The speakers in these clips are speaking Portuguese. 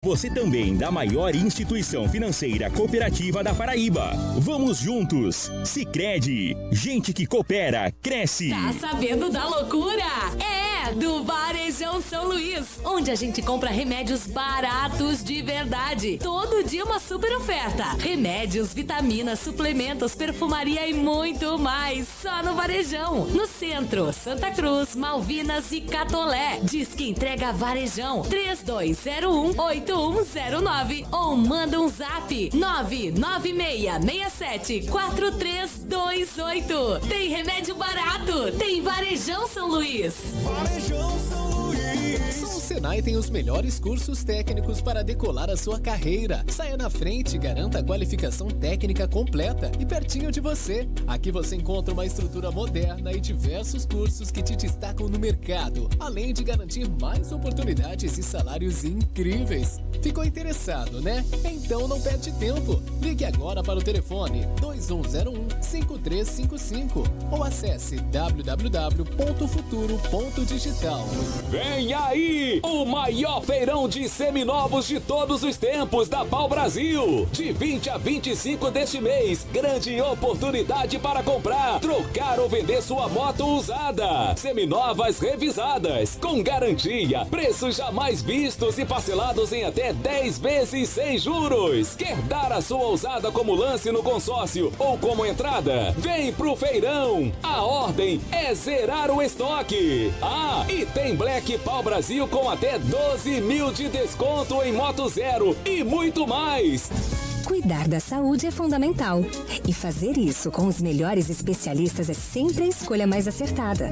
Você também da maior instituição financeira cooperativa da Paraíba. Vamos juntos. Sicredi, gente que coopera, cresce. Tá sabendo da loucura? Do Varejão São Luís, onde a gente compra remédios baratos de verdade. Todo dia uma super oferta. Remédios, vitaminas, suplementos, perfumaria e muito mais. Só no Varejão. No centro, Santa Cruz, Malvinas e Catolé. Diz que entrega Varejão 3201-8109 ou manda um zap 996674328. Tem remédio barato. Tem Varejão São Luís. Só o Senai tem os melhores cursos técnicos para decolar a sua carreira. Saia na frente e garanta a qualificação técnica completa e pertinho de você. Aqui você encontra uma estrutura moderna e diversos cursos que te destacam no mercado, além de garantir mais oportunidades e salários incríveis. Ficou interessado, né? Então não perde tempo. Ligue agora para o telefone 2101-5355 ou acesse www.futuro.digital. Vem aí o maior feirão de seminovos de todos os tempos da Pau Brasil. De 20 a 25 deste mês, grande oportunidade para comprar, trocar ou vender sua moto usada. Seminovas revisadas, com garantia, preços jamais vistos e parcelados em até 10 vezes sem juros. Quer dar a sua usada como lance no consórcio ou como entrada? Vem pro feirão. A ordem é zerar o estoque. E tem Black Pau Brasil com até 12 mil de desconto em Moto Zero e muito mais. Cuidar da saúde é fundamental. E fazer isso com os melhores especialistas é sempre a escolha mais acertada.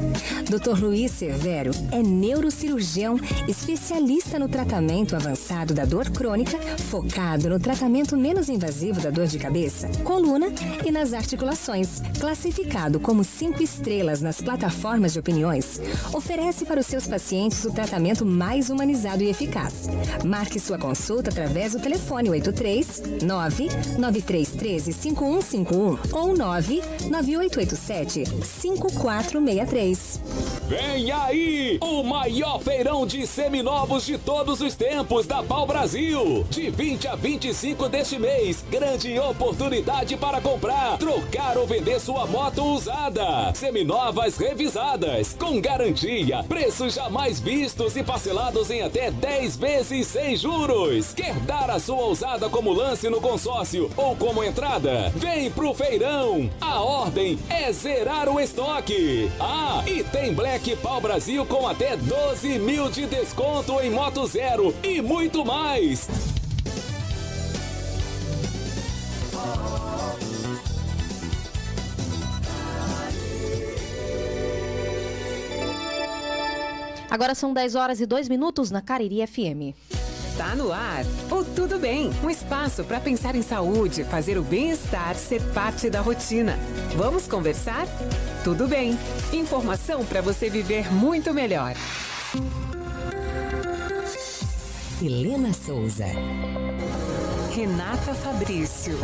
Dr. Luiz Cervero é neurocirurgião, especialista no tratamento avançado da dor crônica, focado no tratamento menos invasivo da dor de cabeça, coluna e nas articulações. Classificado como 5 estrelas nas plataformas de opiniões, oferece para os seus pacientes o tratamento mais humanizado e eficaz. Marque sua consulta através do telefone 839-9313-5151 ou 99887-5463. Vem aí o maior feirão de seminovos de todos os tempos da Pau Brasil. De 20 a 25 deste mês, grande oportunidade para comprar, trocar ou vender sua moto usada. Seminovas revisadas, com garantia, preços jamais vistos e parcelados em até 10 vezes sem juros. Quer dar a sua usada como lance no consórcio ou como entrada? Vem pro feirão. A ordem é zerar o estoque. E tem Black Pau Brasil com até 12 mil de desconto em Moto Zero e muito mais. Agora são 10 horas e 2 minutos na Cariri FM. Tá no ar o Tudo Bem, um espaço para pensar em saúde, fazer o bem-estar ser parte da rotina. Vamos conversar? Tudo bem. Informação para você viver muito melhor. Helena Souza. Renata Fabrício.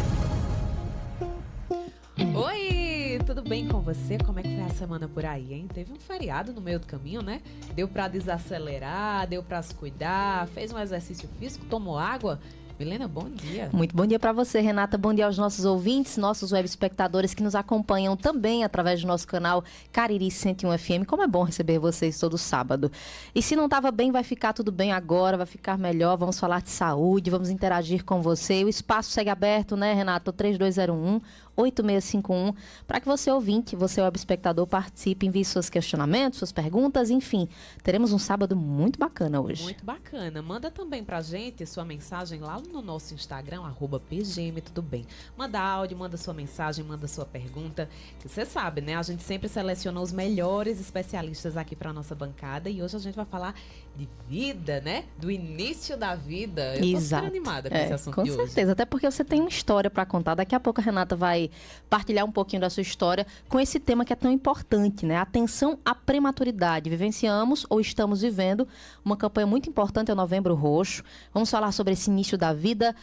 Oi, tudo bem com você? Como é que foi a semana por aí, hein? Teve um feriado no meio do caminho, né? Deu pra desacelerar, deu pra se cuidar, fez um exercício físico, tomou água. Milena, bom dia. Muito bom dia para você, Renata. Bom dia aos nossos ouvintes, nossos web espectadores que nos acompanham também através do nosso canal Cariri 101 FM. Como é bom receber vocês todo sábado. E se não estava bem, vai ficar tudo bem agora, vai ficar melhor. Vamos falar de saúde, vamos interagir com você. O espaço segue aberto, né, Renata? 3201-8651, para que você ouvinte, você web espectador, participe, envie seus questionamentos, suas perguntas, enfim. Teremos um sábado muito bacana hoje. Muito bacana. Manda também pra gente sua mensagem lá no nosso Instagram, @pgm, tudo bem. Manda áudio, manda sua mensagem, manda sua pergunta. Que você sabe, né? A gente sempre seleciona os melhores especialistas aqui pra nossa bancada e hoje a gente vai falar de vida, né? Do início da vida. Eu tô super animada com esse assunto de hoje. Com certeza, até porque você tem uma história pra contar. Daqui a pouco a Renata vai partilhar um pouquinho da sua história com esse tema que é tão importante, né? Atenção à prematuridade. Vivenciamos ou estamos vivendo uma campanha muito importante, é o Novembro Roxo. Vamos falar sobre esse início da vida,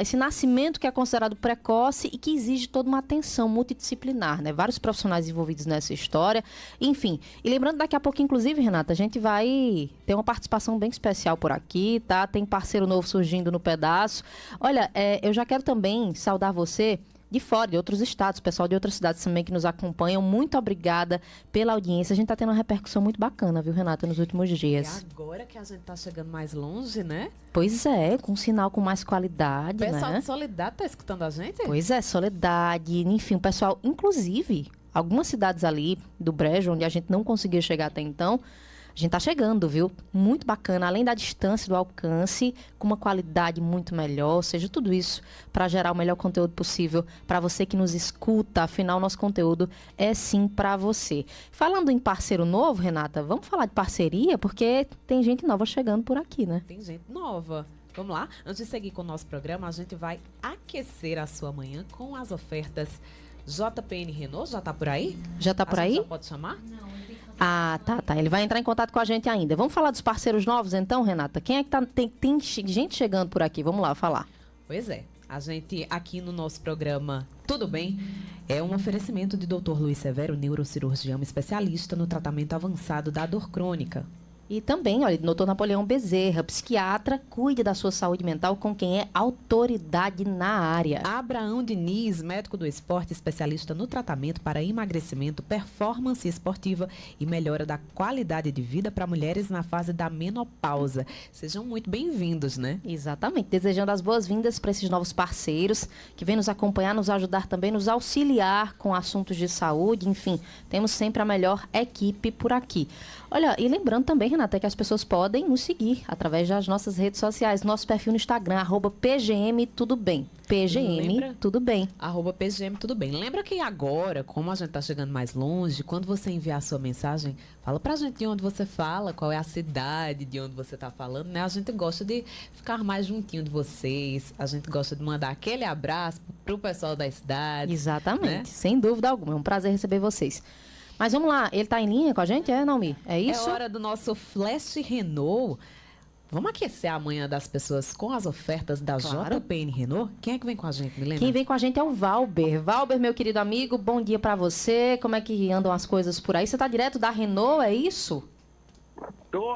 esse nascimento que é considerado precoce e que exige toda uma atenção multidisciplinar, né? Vários profissionais envolvidos nessa história, enfim. E lembrando, daqui a pouco, inclusive, Renata, a gente vai ter uma participação bem especial por aqui, tá? Tem parceiro novo surgindo no pedaço. Olha, eu já quero também saudar você de fora, de outros estados, pessoal de outras cidades também que nos acompanham. Muito obrigada pela audiência. A gente está tendo uma repercussão muito bacana, viu, Renata, nos últimos dias. E agora que a gente está chegando mais longe, né? Pois é, com um sinal com mais qualidade, né? O pessoal de Soledade tá escutando a gente? Pois é, Soledade, enfim, o pessoal, inclusive, algumas cidades ali do Brejo, onde a gente não conseguia chegar até então, a gente tá chegando, viu? Muito bacana, além da distância, do alcance, com uma qualidade muito melhor, ou seja, tudo isso para gerar o melhor conteúdo possível para você que nos escuta. Afinal, nosso conteúdo é sim para você. Falando em parceiro novo, Renata, vamos falar de parceria, porque tem gente nova chegando por aqui, né? Tem gente nova. Vamos lá? Antes de seguir com o nosso programa, a gente vai aquecer a sua manhã com as ofertas JPN Renault. Já tá por aí? Já tá por aí? Já pode chamar? Não. Ah, tá. Ele vai entrar em contato com a gente ainda. Vamos falar dos parceiros novos então, Renata? Quem é que tá... Tem gente chegando por aqui. Vamos lá falar. Pois é. A gente aqui no nosso programa Tudo Bem é um oferecimento de Dr. Luiz Severo, neurocirurgião especialista no tratamento avançado da dor crônica. E também, olha, Dr. Napoleão Bezerra, psiquiatra, cuide da sua saúde mental com quem é autoridade na área. Abraão Diniz, médico do esporte, especialista no tratamento para emagrecimento, performance esportiva e melhora da qualidade de vida para mulheres na fase da menopausa. Sejam muito bem-vindos, né? Exatamente. Desejando as boas-vindas para esses novos parceiros que vêm nos acompanhar, nos ajudar também, nos auxiliar com assuntos de saúde. Enfim, temos sempre a melhor equipe por aqui. Olha, e lembrando também, Renata, que as pessoas podem nos seguir através das nossas redes sociais. Nosso perfil no Instagram, @PGMTudoBem. PGM Tudo Bem. @PGM Tudo Bem. Lembra que agora, como a gente está chegando mais longe, quando você enviar a sua mensagem, fala pra gente de onde você fala, qual é a cidade de onde você está falando, né? A gente gosta de ficar mais juntinho de vocês, a gente gosta de mandar aquele abraço pro pessoal da cidade. Exatamente, né? Sem dúvida alguma. É um prazer receber vocês. Mas vamos lá, ele tá em linha com a gente, Naomi? É isso? É hora do nosso Flash Renault. Vamos aquecer a manhã das pessoas com as ofertas da JPN Renault? Quem é que vem com a gente, Milena? Quem vem com a gente é o Valber. Valber, meu querido amigo, bom dia pra você. Como é que andam as coisas por aí? Você tá direto da Renault, é isso?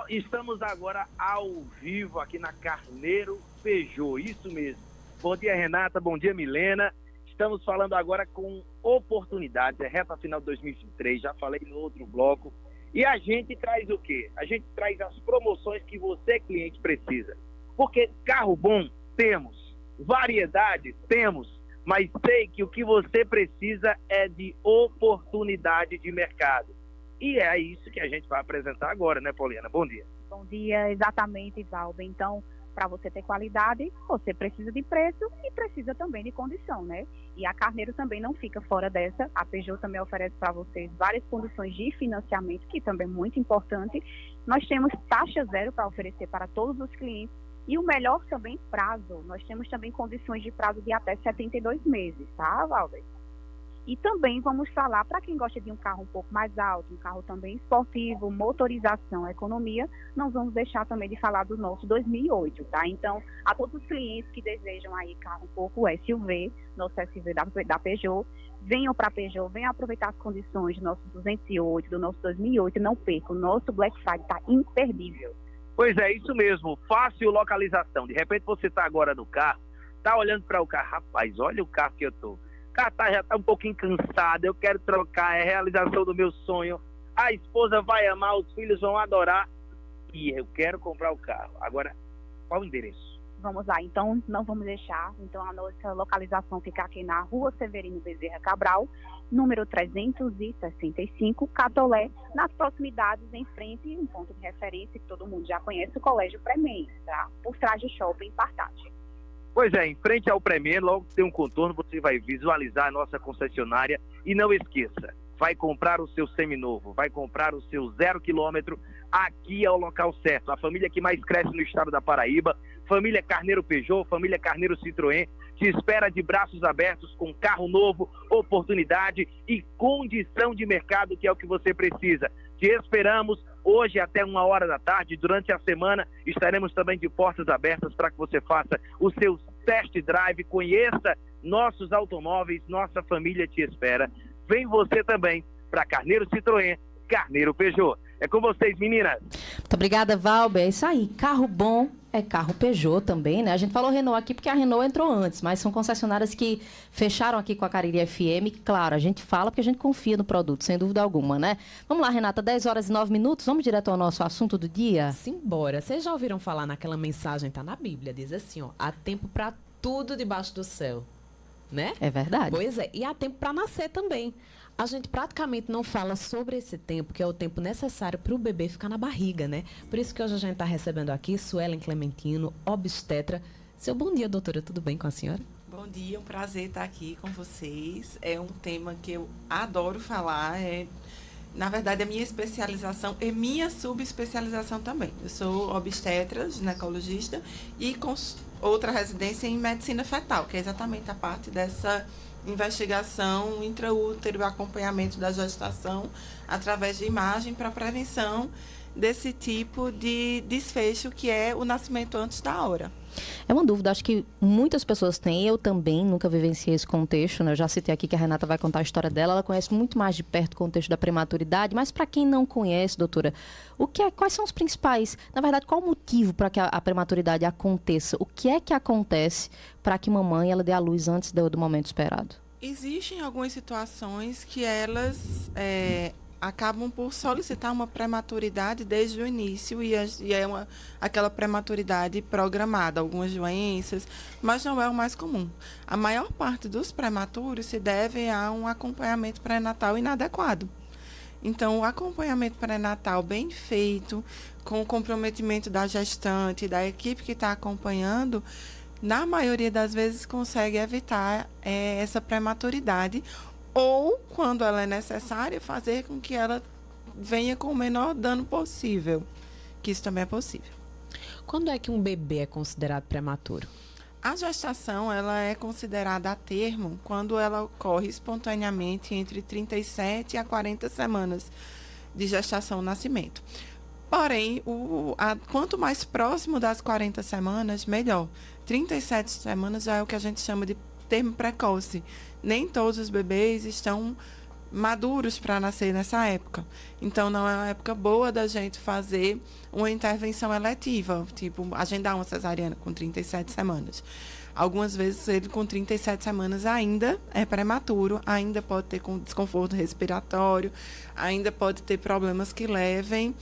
Estamos agora ao vivo aqui na Carneiro Peugeot, isso mesmo. Bom dia, Renata, bom dia, Milena. Estamos falando agora com oportunidades, é reta final de 2023, já falei no outro bloco. E a gente traz o quê? A gente traz as promoções que você, cliente, precisa. Porque carro bom, temos. Variedade, temos. Mas sei que o que você precisa é de oportunidade de mercado. E é isso que a gente vai apresentar agora, né, Poliana? Bom dia. Bom dia, exatamente, Valber. Então, para você ter qualidade, você precisa de preço e precisa também de condição, né? E a Carneiro também não fica fora dessa. A Peugeot também oferece para vocês várias condições de financiamento, que também é muito importante. Nós temos taxa zero para oferecer para todos os clientes. E o melhor também, prazo. Nós temos também condições de prazo de até 72 meses, tá, Valber? E também vamos falar, para quem gosta de um carro um pouco mais alto, um carro também esportivo, motorização, economia, não vamos deixar também de falar do nosso 2008, tá? Então, a todos os clientes que desejam aí carro um pouco SUV, nosso SUV da Peugeot, venham para a Peugeot, venham aproveitar as condições do nosso 208, do nosso 2008, não percam, o nosso Black Friday está imperdível. Pois é, isso mesmo, fácil localização. De repente você está agora no carro, está olhando para o carro, rapaz, olha o carro que eu estou. Já tá um pouquinho cansado, eu quero trocar, é a realização do meu sonho. A esposa vai amar, os filhos vão adorar e eu quero comprar o carro. Agora, qual o endereço? Vamos lá, então não vamos deixar. Então a nossa localização fica aqui na Rua Severino Bezerra Cabral, número 365, Catolé, nas proximidades, em frente, um ponto de referência que todo mundo já conhece, o Colégio Pré-MEN, tá? Por trás do Shopping Partage. Pois é, em frente ao Pré-MEN, logo tem um contorno, você vai visualizar a nossa concessionária e não esqueça, vai comprar o seu seminovo, vai comprar o seu 0 km, aqui é o local certo. A família que mais cresce no estado da Paraíba, família Carneiro Peugeot, família Carneiro Citroën, te espera de braços abertos com carro novo, oportunidade e condição de mercado, que é o que você precisa. Te esperamos, hoje até 13h. Durante a semana estaremos também de portas abertas para que você faça o seu test drive, conheça nossos automóveis, nossa família te espera. Vem você também para Carneiro Citroën, Carneiro Peugeot. É com vocês, meninas. Muito obrigada, Valber. É isso aí. Carro bom é carro Peugeot também, né? A gente falou Renault aqui porque a Renault entrou antes, mas são concessionárias que fecharam aqui com a Cariri FM. Claro, a gente fala porque a gente confia no produto, sem dúvida alguma, né? Vamos lá, Renata, 10h09. Vamos direto ao nosso assunto do dia? Simbora. Vocês já ouviram falar naquela mensagem, tá na Bíblia, diz assim, ó, há tempo para tudo debaixo do céu, né? É verdade. Pois é, e há tempo para nascer também. A gente praticamente não fala sobre esse tempo, que é o tempo necessário para o bebê ficar na barriga, né? Por isso que hoje a gente está recebendo aqui Suelen Clementino, obstetra. Seu bom dia, doutora. Tudo bem com a senhora? Bom dia, um prazer estar aqui com vocês. É um tema que eu adoro falar. Na verdade, a minha especialização e minha subespecialização também. Eu sou obstetra, ginecologista e com outra residência em medicina fetal, que é exatamente a parte dessa investigação intraútero e acompanhamento da gestação através de imagem para prevenção desse tipo de desfecho que é o nascimento antes da hora. É uma dúvida, acho que muitas pessoas têm, eu também nunca vivenciei esse contexto, né? Eu já citei aqui que a Renata vai contar a história dela, ela conhece muito mais de perto o contexto da prematuridade, mas para quem não conhece, doutora, quais são os principais, na verdade, qual o motivo para que a prematuridade aconteça? O que é que acontece para que mamãe ela dê à luz antes do momento esperado? Existem algumas situações que elas acabam por solicitar uma prematuridade desde o início e é aquela prematuridade programada, algumas doenças, mas não é o mais comum. A maior parte dos prematuros se deve a um acompanhamento pré-natal inadequado. Então, o acompanhamento pré-natal bem feito, com o comprometimento da gestante, da equipe que está acompanhando, na maioria das vezes consegue evitar essa prematuridade ou, quando ela é necessária, fazer com que ela venha com o menor dano possível, que isso também é possível. Quando é que um bebê é considerado prematuro? A gestação ela é considerada a termo quando ela ocorre espontaneamente entre 37 a 40 semanas de gestação nascimento. Porém, quanto mais próximo das 40 semanas, melhor. 37 semanas já é o que a gente chama de termo precoce. Nem todos os bebês estão maduros para nascer nessa época. Então, não é uma época boa da gente fazer uma intervenção eletiva, tipo, agendar uma cesariana com 37 semanas. Algumas vezes, ele com 37 semanas ainda é prematuro, ainda pode ter desconforto respiratório, ainda pode ter problemas que levem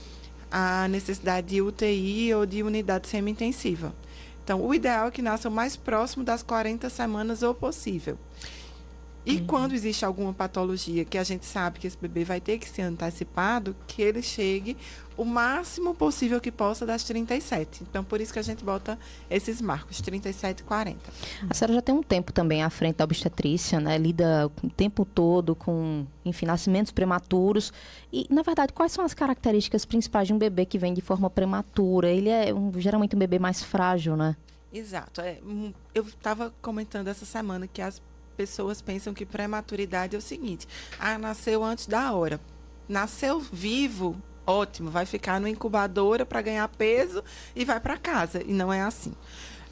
à necessidade de UTI ou de unidade semi-intensiva. Então, o ideal é que nasça o mais próximo das 40 semanas ou possível. E quando existe alguma patologia que a gente sabe que esse bebê vai ter que ser antecipado, que ele chegue o máximo possível que possa das 37. Então, por isso que a gente bota esses marcos, 37 e 40. A senhora já tem um tempo também à frente da obstetrícia, né? Lida o tempo todo com, enfim, nascimentos prematuros. E, na verdade, quais são as características principais de um bebê que vem de forma prematura? Ele é geralmente um bebê mais frágil, né? Exato. Eu estava comentando essa semana que as pessoas pensam que prematuridade é o seguinte: nasceu antes da hora. Nasceu vivo, ótimo, vai ficar na incubadora para ganhar peso e vai para casa. E não é assim.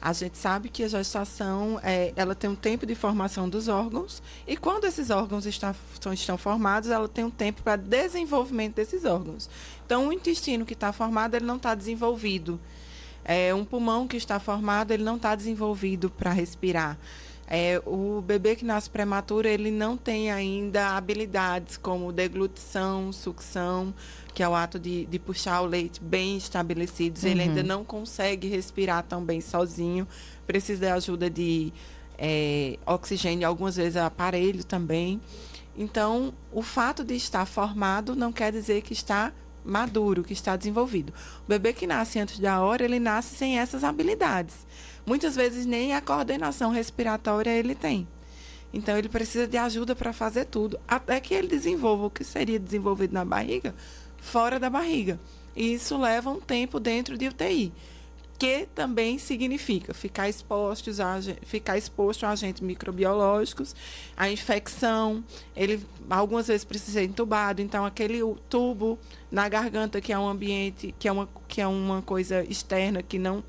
A gente sabe que a gestação, ela tem um tempo de formação dos órgãos e quando esses órgãos estão formados, ela tem um tempo para desenvolvimento desses órgãos. Então, o intestino que está formado, ele não está desenvolvido. Um pulmão que está formado, ele não está desenvolvido para respirar. O bebê que nasce prematuro, ele não tem ainda habilidades como deglutição, sucção, que é o ato de puxar o leite bem estabelecidos. Ele ainda não consegue respirar tão bem sozinho, precisa da ajuda de oxigênio, algumas vezes aparelho também. Então, o fato de estar formado não quer dizer que está maduro, que está desenvolvido. O bebê que nasce antes da hora, ele nasce sem essas habilidades. Muitas vezes nem a coordenação respiratória ele tem. Então, ele precisa de ajuda para fazer tudo, até que ele desenvolva o que seria desenvolvido na barriga, fora da barriga. E isso leva um tempo dentro de UTI. que também significa ficar exposto a agentes microbiológicos, a infecção, ele algumas vezes precisa ser entubado, então aquele tubo na garganta que é um ambiente, que é uma coisa externa que não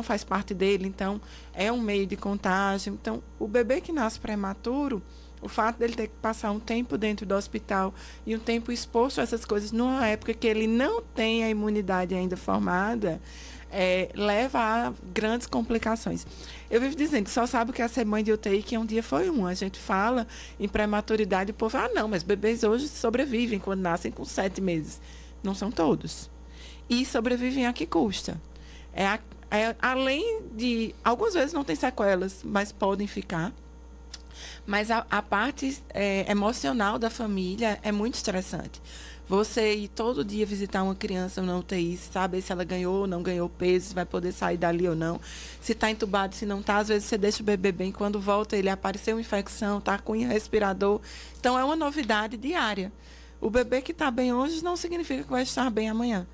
faz parte dele, então é um meio de contágio. Então, o bebê que nasce prematuro, o fato dele ter que passar um tempo dentro do hospital e um tempo exposto a essas coisas numa época que ele não tem a imunidade ainda formada, leva a grandes complicações. Eu vivo dizendo que só sabe o que é ser mãe de UTI, que um dia foi uma. A gente fala em prematuridade e o povo, não, mas bebês hoje sobrevivem quando nascem com 7 meses. Não são todos. E sobrevivem a que custa? Além de... Algumas vezes não tem sequelas, mas podem ficar. Mas a parte emocional da família é muito estressante. Você ir todo dia visitar uma criança na UTI, saber se ela ganhou ou não ganhou peso, se vai poder sair dali ou não, se está entubado, se não está. Às vezes você deixa o bebê bem, quando volta ele apareceu uma infecção, está com respirador. Então, é uma novidade diária. O bebê que está bem hoje não significa que vai estar bem amanhã.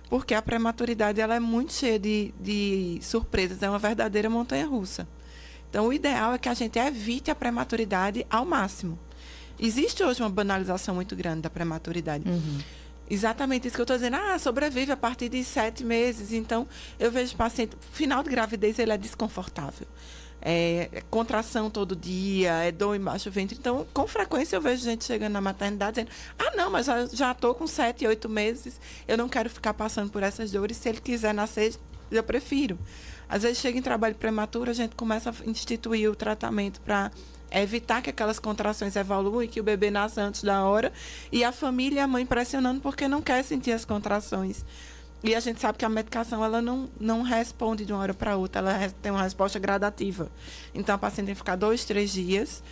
Porque a prematuridade ela é muito cheia de surpresas, é uma verdadeira montanha-russa. Então, o ideal é que a gente evite a prematuridade ao máximo. Existe hoje uma banalização muito grande da prematuridade. Uhum. Exatamente isso que eu estou dizendo. Sobrevive a partir de 7 meses. Então, eu vejo paciente... Final de gravidez, ele é desconfortável. Contração todo dia, dor embaixo do ventre. Então, com frequência, eu vejo gente chegando na maternidade dizendo, não, mas já estou com 7, 8 meses, eu não quero ficar passando por essas dores. Se ele quiser nascer, eu prefiro. Às vezes, chega em trabalho prematuro, a gente começa a instituir o tratamento para evitar que aquelas contrações evoluem, que o bebê nasça antes da hora, e a família e a mãe pressionando porque não quer sentir as contrações. E a gente sabe que a medicação ela não responde de uma hora para outra, ela tem uma resposta gradativa. Então, a paciente tem que ficar 2, 3 dias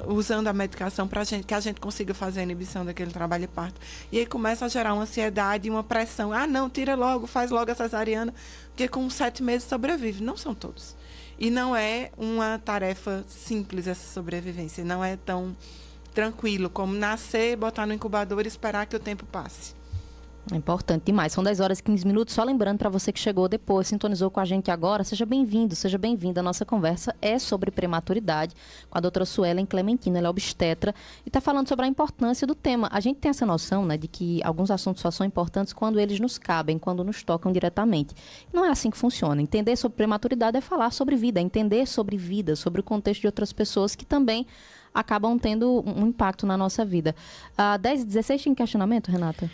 usando a medicação para que a gente consiga fazer a inibição daquele trabalho de parto. E aí começa a gerar uma ansiedade e uma pressão. Não, tira logo, faz logo a cesariana, porque com 7 meses sobrevive. Não são todos. E não é uma tarefa simples essa sobrevivência. Não é tão tranquilo como nascer, botar no incubador e esperar que o tempo passe. É importante demais. São 10 horas e 15 minutos. Só lembrando para você que chegou depois, sintonizou com a gente agora, seja bem-vindo, seja bem-vinda. A nossa conversa é sobre prematuridade com a doutora Suelen Clementino, ela é obstetra e está falando sobre a importância do tema. A gente tem essa noção, né, de que alguns assuntos só são importantes quando eles nos cabem, quando nos tocam diretamente. Não é assim que funciona. Entender sobre prematuridade é falar sobre vida, é entender sobre vida, sobre o contexto de outras pessoas que também acabam tendo um impacto na nossa vida. 10h16 tem questionamento, Renata?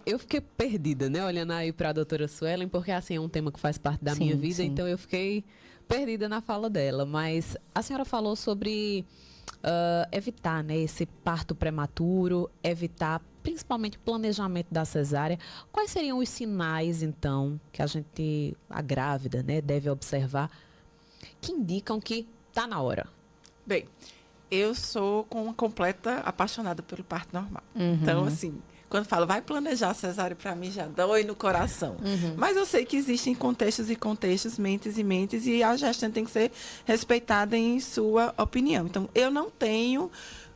Eu fiquei perdida, né, olhando aí para a doutora Suelen, porque assim é um tema que faz parte da minha vida, então eu fiquei perdida na fala dela. Mas a senhora falou sobre evitar, né, esse parto prematuro, evitar principalmente o planejamento da cesárea. Quais seriam os sinais, então, que a grávida, né, deve observar, que indicam que está na hora? Bem, eu sou uma completa apaixonada pelo parto normal. Uhum. Então, assim... Quando falo, vai planejar a cesárea, para mim já dói no coração. Uhum. Mas eu sei que existem contextos e contextos, mentes e mentes, e a gestante tem que ser respeitada em sua opinião. Então, eu não tenho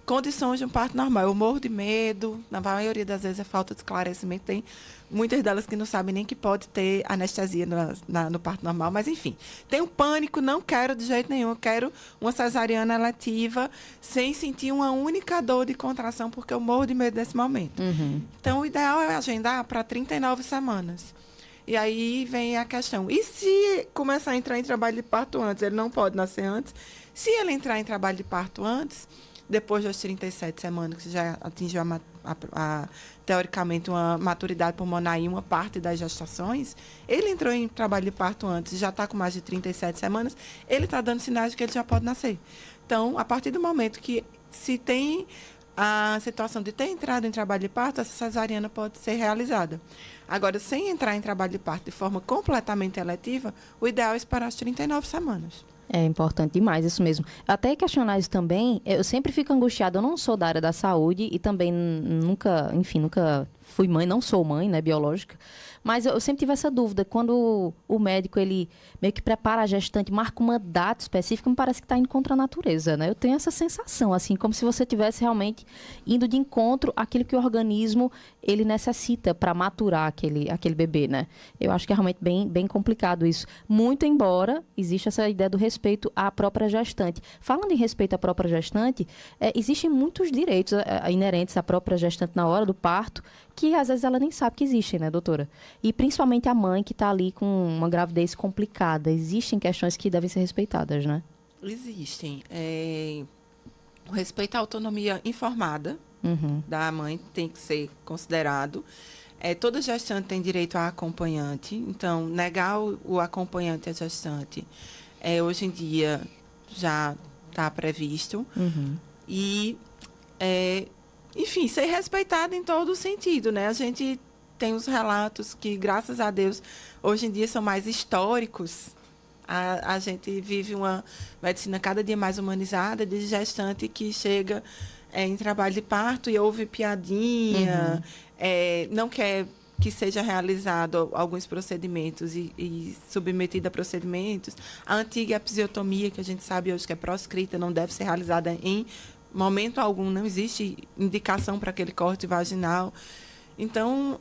condições de um parto normal. Eu morro de medo, na maioria das vezes é falta de esclarecimento. Tem muitas delas que não sabem nem que pode ter anestesia no parto normal, mas enfim. Tenho pânico, não quero de jeito nenhum. Eu quero uma cesariana eletiva sem sentir uma única dor de contração, porque eu morro de medo desse momento. Uhum. Então, o ideal é agendar para 39 semanas. E aí vem a questão. E se começar a entrar em trabalho de parto antes? Ele não pode nascer antes. Se ele entrar em trabalho de parto antes, depois das 37 semanas, que já atingiu teoricamente uma maturidade pulmonar em uma parte das gestações, ele entrou em trabalho de parto antes, já está com mais de 37 semanas, ele está dando sinais de que ele já pode nascer. Então, a partir do momento que se tem a situação de ter entrado em trabalho de parto, essa cesariana pode ser realizada. Agora, sem entrar em trabalho de parto de forma completamente eletiva, o ideal é esperar as 39 semanas. É importante demais, isso mesmo. Até questionar isso também, eu sempre fico angustiada, eu não sou da área da saúde e também nunca fui mãe, não sou mãe, né, biológica, mas eu sempre tive essa dúvida. Quando o médico, ele meio que prepara a gestante, marca uma data específica, me parece que está indo contra a natureza, né? Eu tenho essa sensação, assim, como se você estivesse realmente indo de encontro àquilo que o organismo, ele necessita para maturar aquele bebê, né? Eu acho que é realmente bem complicado isso. Muito embora exista essa ideia do respeito à própria gestante. Falando em respeito à própria gestante, existem muitos direitos inerentes à própria gestante na hora do parto, que às vezes ela nem sabe que existem, né, doutora? E principalmente a mãe que está ali com uma gravidez complicada. Existem questões que devem ser respeitadas, né? Existem. O respeito à autonomia informada da mãe tem que ser considerado. Toda gestante tem direito a acompanhante. Então, negar o acompanhante à gestante, hoje em dia, já está previsto. E, enfim, ser respeitado em todo o sentido, né? A gente tem os relatos que, graças a Deus, hoje em dia são mais históricos. A gente vive uma medicina cada dia mais humanizada, de gestante que chega em trabalho de parto e ouve piadinha, não quer que seja realizado alguns procedimentos e submetida a procedimentos. A antiga episiotomia, que a gente sabe hoje que é proscrita, não deve ser realizada em momento algum, não existe indicação para aquele corte vaginal. Então,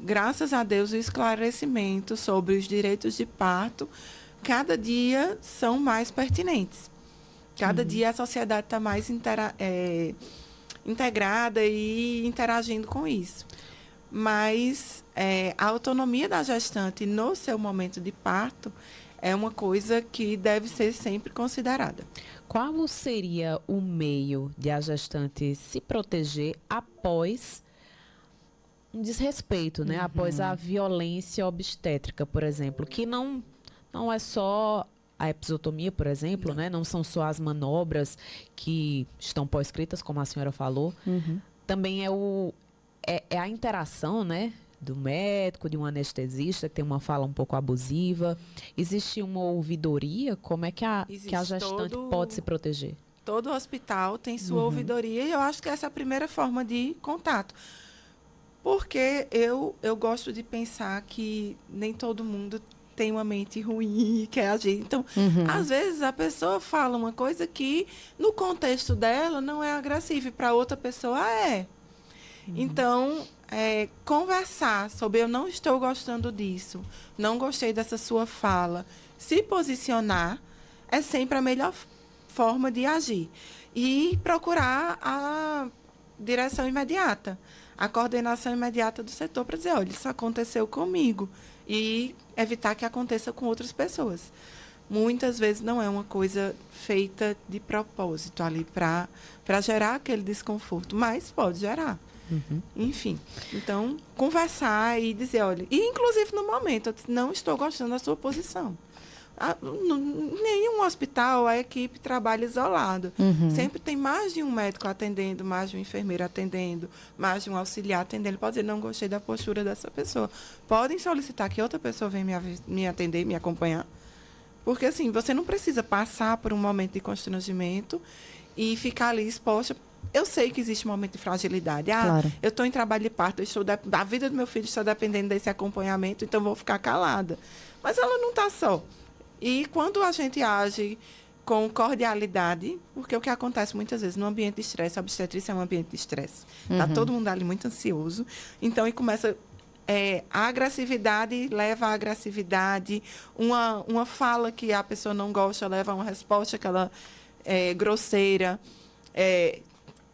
graças a Deus, o esclarecimento sobre os direitos de parto, cada dia são mais pertinentes. Cada dia a sociedade está mais integrada e interagindo com isso. Mas a autonomia da gestante no seu momento de parto é uma coisa que deve ser sempre considerada. Qual seria o meio de a gestante se proteger após um desrespeito, né? Após a violência obstétrica, por exemplo, que não é só a episiotomia, por exemplo, né? Não são só as manobras que estão prescritas, como a senhora falou. Também é a interação, né? Do médico, de um anestesista, que tem uma fala um pouco abusiva. Existe uma ouvidoria? Como é que a gestante pode se proteger? Todo hospital tem sua ouvidoria e eu acho que essa é a primeira forma de contato. Porque eu gosto de pensar que nem todo mundo tem uma mente ruim e quer agir. Então, às vezes, a pessoa fala uma coisa que, no contexto dela, não é agressiva, e para outra pessoa é. Então, conversar sobre eu não estou gostando disso, não gostei dessa sua fala, se posicionar é sempre a melhor forma de agir. E procurar a direção imediata, a coordenação imediata do setor para dizer, olha, isso aconteceu comigo. E evitar que aconteça com outras pessoas. Muitas vezes não é uma coisa feita de propósito ali para gerar aquele desconforto, mas pode gerar. Enfim, então, conversar e dizer, olha, e inclusive no momento, eu não estou gostando da sua posição. Nenhum hospital, a equipe trabalha isolado. Sempre tem mais de um médico atendendo, mais de um enfermeiro atendendo, mais de um auxiliar atendendo. Ele pode dizer, não gostei da postura dessa pessoa. Podem solicitar que outra pessoa venha me atender, me acompanhar. Porque, assim, você não precisa passar por um momento de constrangimento e ficar ali exposta. Eu sei que existe um momento de fragilidade. Claro. Eu estou em trabalho de parto, a vida do meu filho está dependendo desse acompanhamento, então vou ficar calada. Mas ela não está só. E quando a gente age com cordialidade, porque o que acontece muitas vezes no ambiente de estresse, a obstetrícia é um ambiente de estresse. Está todo mundo ali muito ansioso. Então, e começa... a agressividade leva à agressividade. Uma fala que a pessoa não gosta leva a uma resposta que ela é grosseira.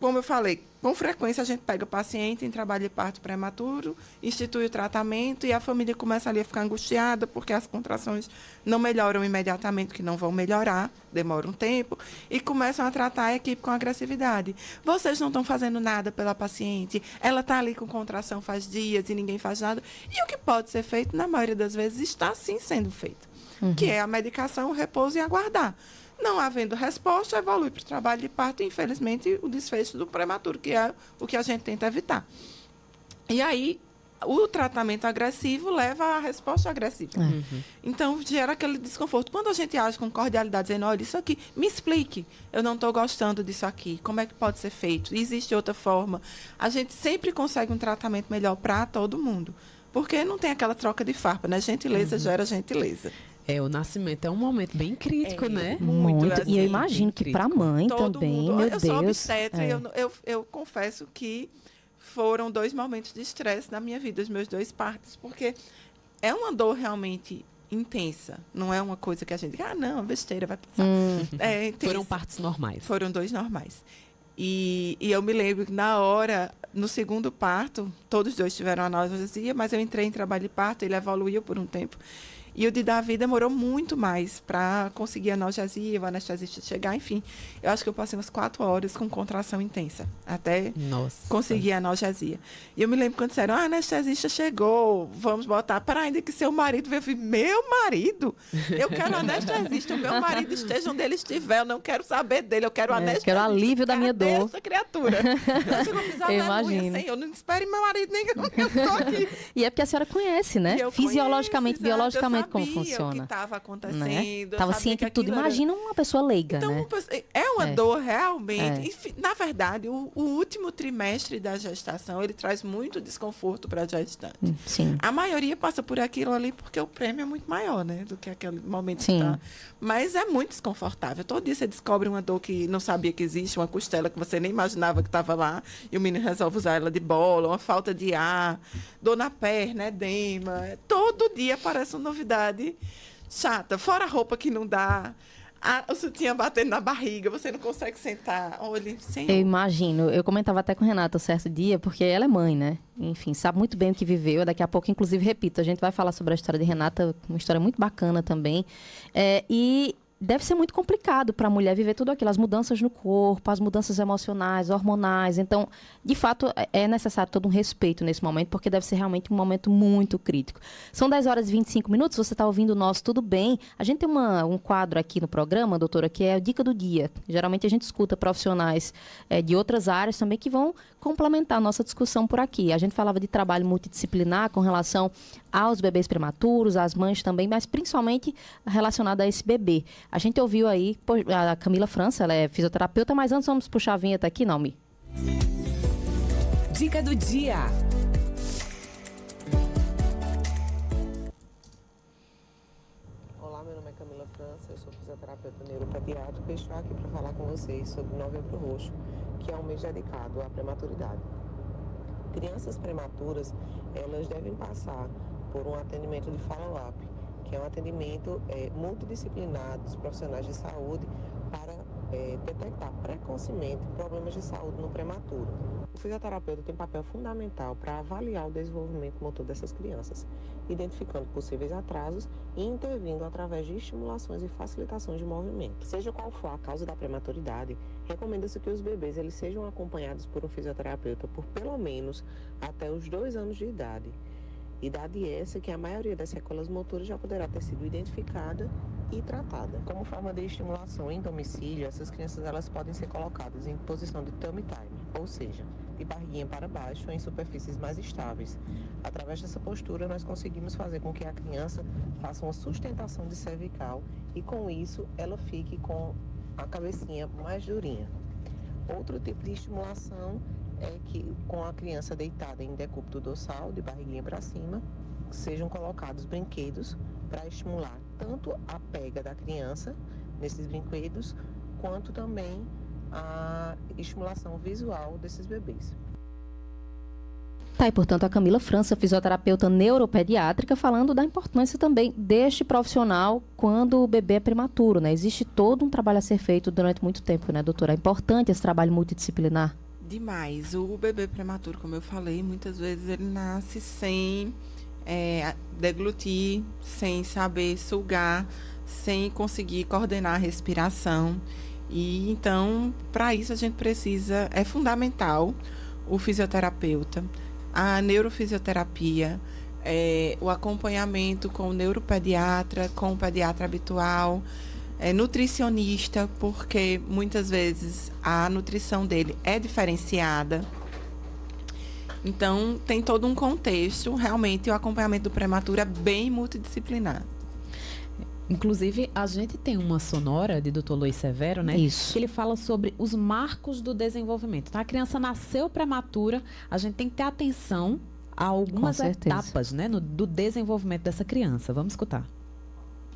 Como eu falei, com frequência a gente pega o paciente em trabalho de parto prematuro, institui o tratamento e a família começa ali a ficar angustiada porque as contrações não melhoram imediatamente, que não vão melhorar, demora um tempo, e começam a tratar a equipe com agressividade. Vocês não estão fazendo nada pela paciente, ela está ali com contração faz dias e ninguém faz nada. E o que pode ser feito, na maioria das vezes, está sim sendo feito, que é a medicação, o repouso e aguardar. Não havendo resposta, evolui para o trabalho de parto e, infelizmente, o desfecho do prematuro, que é o que a gente tenta evitar. E aí, o tratamento agressivo leva à resposta agressiva. Então, gera aquele desconforto. Quando a gente age com cordialidade, dizendo, olha, isso aqui, me explique, eu não estou gostando disso aqui, como é que pode ser feito? Existe outra forma? A gente sempre consegue um tratamento melhor para todo mundo. Porque não tem aquela troca de farpa, né? Gentileza gera gentileza. O nascimento é um momento bem crítico, né? Muito. Assim, e eu imagino que para a mãe também, meu Deus. Eu sou obstetra e eu confesso que foram 2 momentos de estresse na minha vida, os meus 2 partos, porque é uma dor realmente intensa. Não é uma coisa que a gente... não, besteira, vai passar. É intensa. Foram partos normais. Foram 2 normais. E eu me lembro que na hora, no segundo parto, todos 2 tiveram analgesia, mas eu entrei em trabalho de parto, ele evoluiu por um tempo. E o de Davi demorou muito mais para conseguir analgesia, o anestesista chegar, enfim. Eu acho que eu passei umas 4 horas com contração intensa, até conseguir a analgesia. E eu me lembro quando disseram, a anestesista chegou, vamos botar, para ainda que seu marido veio. Eu falei, meu marido? Eu quero anestesista, o meu marido esteja onde ele estiver, eu não quero saber dele, eu quero anestesista. Quero alívio da minha dor. Essa criatura. Eu imagino. Senhor, não espere meu marido nem que eu estou aqui. E é porque a senhora conhece, né? Fisiologicamente, biologicamente, como funciona. O que estava acontecendo. Né? Estava ciente de tudo. Imagina uma pessoa leiga, então, né? É uma dor realmente. E, na verdade, o último trimestre da gestação, ele traz muito desconforto para a gestante. Sim. A maioria passa por aquilo ali porque o prêmio é muito maior, né? Do que aquele momento que tá. Mas é muito desconfortável. Todo dia você descobre uma dor que não sabia que existe, uma costela que você nem imaginava que estava lá, e o menino resolve usar ela de bola, uma falta de ar, dor na perna, edema. Todo dia aparece uma novidade chata, fora a roupa que não dá, o sutiã batendo na barriga, você não consegue sentar. Olha, eu imagino, eu comentava até com a Renata certo dia, porque ela é mãe, né? Enfim, sabe muito bem o que viveu. Daqui a pouco, inclusive, repito, a gente vai falar sobre a história de Renata, uma história muito bacana também. E deve ser muito complicado para a mulher viver tudo aquilo, as mudanças no corpo, as mudanças emocionais, hormonais. Então, de fato, é necessário todo um respeito nesse momento, porque deve ser realmente um momento muito crítico. São 10 horas e 25 minutos, você está ouvindo o nosso Tudo Bem. A gente tem um quadro aqui no programa, doutora, que é a Dica do Dia. Geralmente a gente escuta profissionais de outras áreas também que vão complementar a nossa discussão por aqui. A gente falava de trabalho multidisciplinar com relação aos bebês prematuros, às mães também, mas principalmente relacionado a esse bebê. A gente ouviu aí a Camila França, ela é fisioterapeuta, mas antes vamos puxar a vinheta aqui, Naomi. Dica do dia. Olá, meu nome é Camila França, eu sou fisioterapeuta neuropediátrica e estou aqui para falar com vocês sobre o Novembro Roxo, que é um mês dedicado à prematuridade. Crianças prematuras, elas devem passar por um atendimento de follow-up, que é um atendimento multidisciplinar dos profissionais de saúde para detectar precocemente problemas de saúde no prematuro. O fisioterapeuta tem papel fundamental para avaliar o desenvolvimento motor dessas crianças, identificando possíveis atrasos e intervindo através de estimulações e facilitações de movimento. Seja qual for a causa da prematuridade, recomenda-se que os bebês eles sejam acompanhados por um fisioterapeuta por pelo menos até os 2 anos de idade. Idade essa que a maioria das sequelas motoras já poderá ter sido identificada e tratada. Como forma de estimulação em domicílio, essas crianças elas podem ser colocadas em posição de tummy time, ou seja, de barriguinha para baixo em superfícies mais estáveis. Através dessa postura, nós conseguimos fazer com que a criança faça uma sustentação de cervical e com isso ela fique com a cabecinha mais durinha. Outro tipo de estimulação é que com a criança deitada em decúbito dorsal, de barriguinha para cima, sejam colocados brinquedos para estimular tanto a pega da criança nesses brinquedos, quanto também a estimulação visual desses bebês. Tá, e portanto a Camila França, fisioterapeuta neuropediátrica, falando da importância também deste profissional quando o bebê é prematuro, né? Existe todo um trabalho a ser feito durante muito tempo, né, doutora? É importante esse trabalho multidisciplinar? Demais. O bebê prematuro, como eu falei, muitas vezes ele nasce sem deglutir, sem saber sugar, sem conseguir coordenar a respiração. E então, para isso a gente precisa, é fundamental o fisioterapeuta, a neurofisioterapia, o acompanhamento com o neuropediatra, com o pediatra habitual, nutricionista, porque muitas vezes a nutrição dele é diferenciada. Então, tem todo um contexto. Realmente, o acompanhamento do prematuro é bem multidisciplinar. Inclusive, a gente tem uma sonora de Dr. Luiz Severo, né? Isso. Que ele fala sobre os marcos do desenvolvimento. Então, a criança nasceu prematura, a gente tem que ter atenção a algumas etapas, né? Do desenvolvimento dessa criança. Vamos escutar.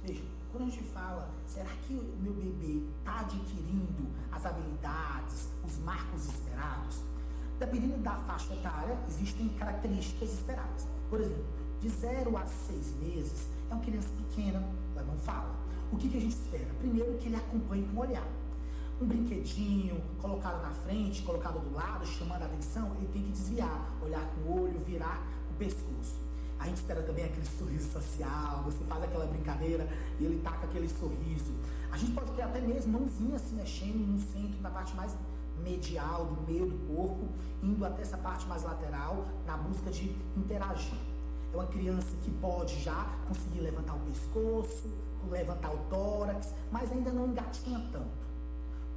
Veja, quando a gente fala, será que o meu bebê está adquirindo as habilidades, os marcos esperados? Dependendo da faixa etária, existem características esperadas. Por exemplo, de 0 a 6 meses, é uma criança pequena, ela não fala. O que a gente espera? Primeiro, que ele acompanhe com o olhar. Um brinquedinho colocado na frente, colocado do lado, chamando a atenção, ele tem que desviar, olhar com o olho, virar o pescoço. A gente espera também aquele sorriso social, você faz aquela brincadeira e ele taca aquele sorriso. A gente pode ter até mesmo mãozinha se mexendo no centro, na parte mais medial, do meio do corpo, indo até essa parte mais lateral, na busca de interagir. É uma criança que pode já conseguir levantar o pescoço, levantar o tórax, mas ainda não engatinha tanto.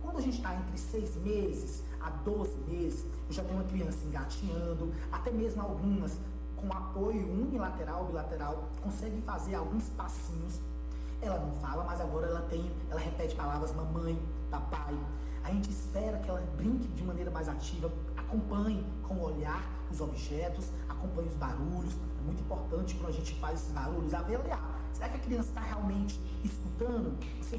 Quando a gente está entre 6 meses a 12 meses, eu já tenho uma criança engatinhando, até mesmo algumas com apoio unilateral, bilateral, consegue fazer alguns passinhos. Ela não fala, mas agora ela repete palavras mamãe, papai. A gente espera que ela brinque de maneira mais ativa, acompanhe com o olhar os objetos, acompanhe os barulhos. É muito importante quando a gente faz esses barulhos, avaliar. Será que a criança está realmente escutando? Você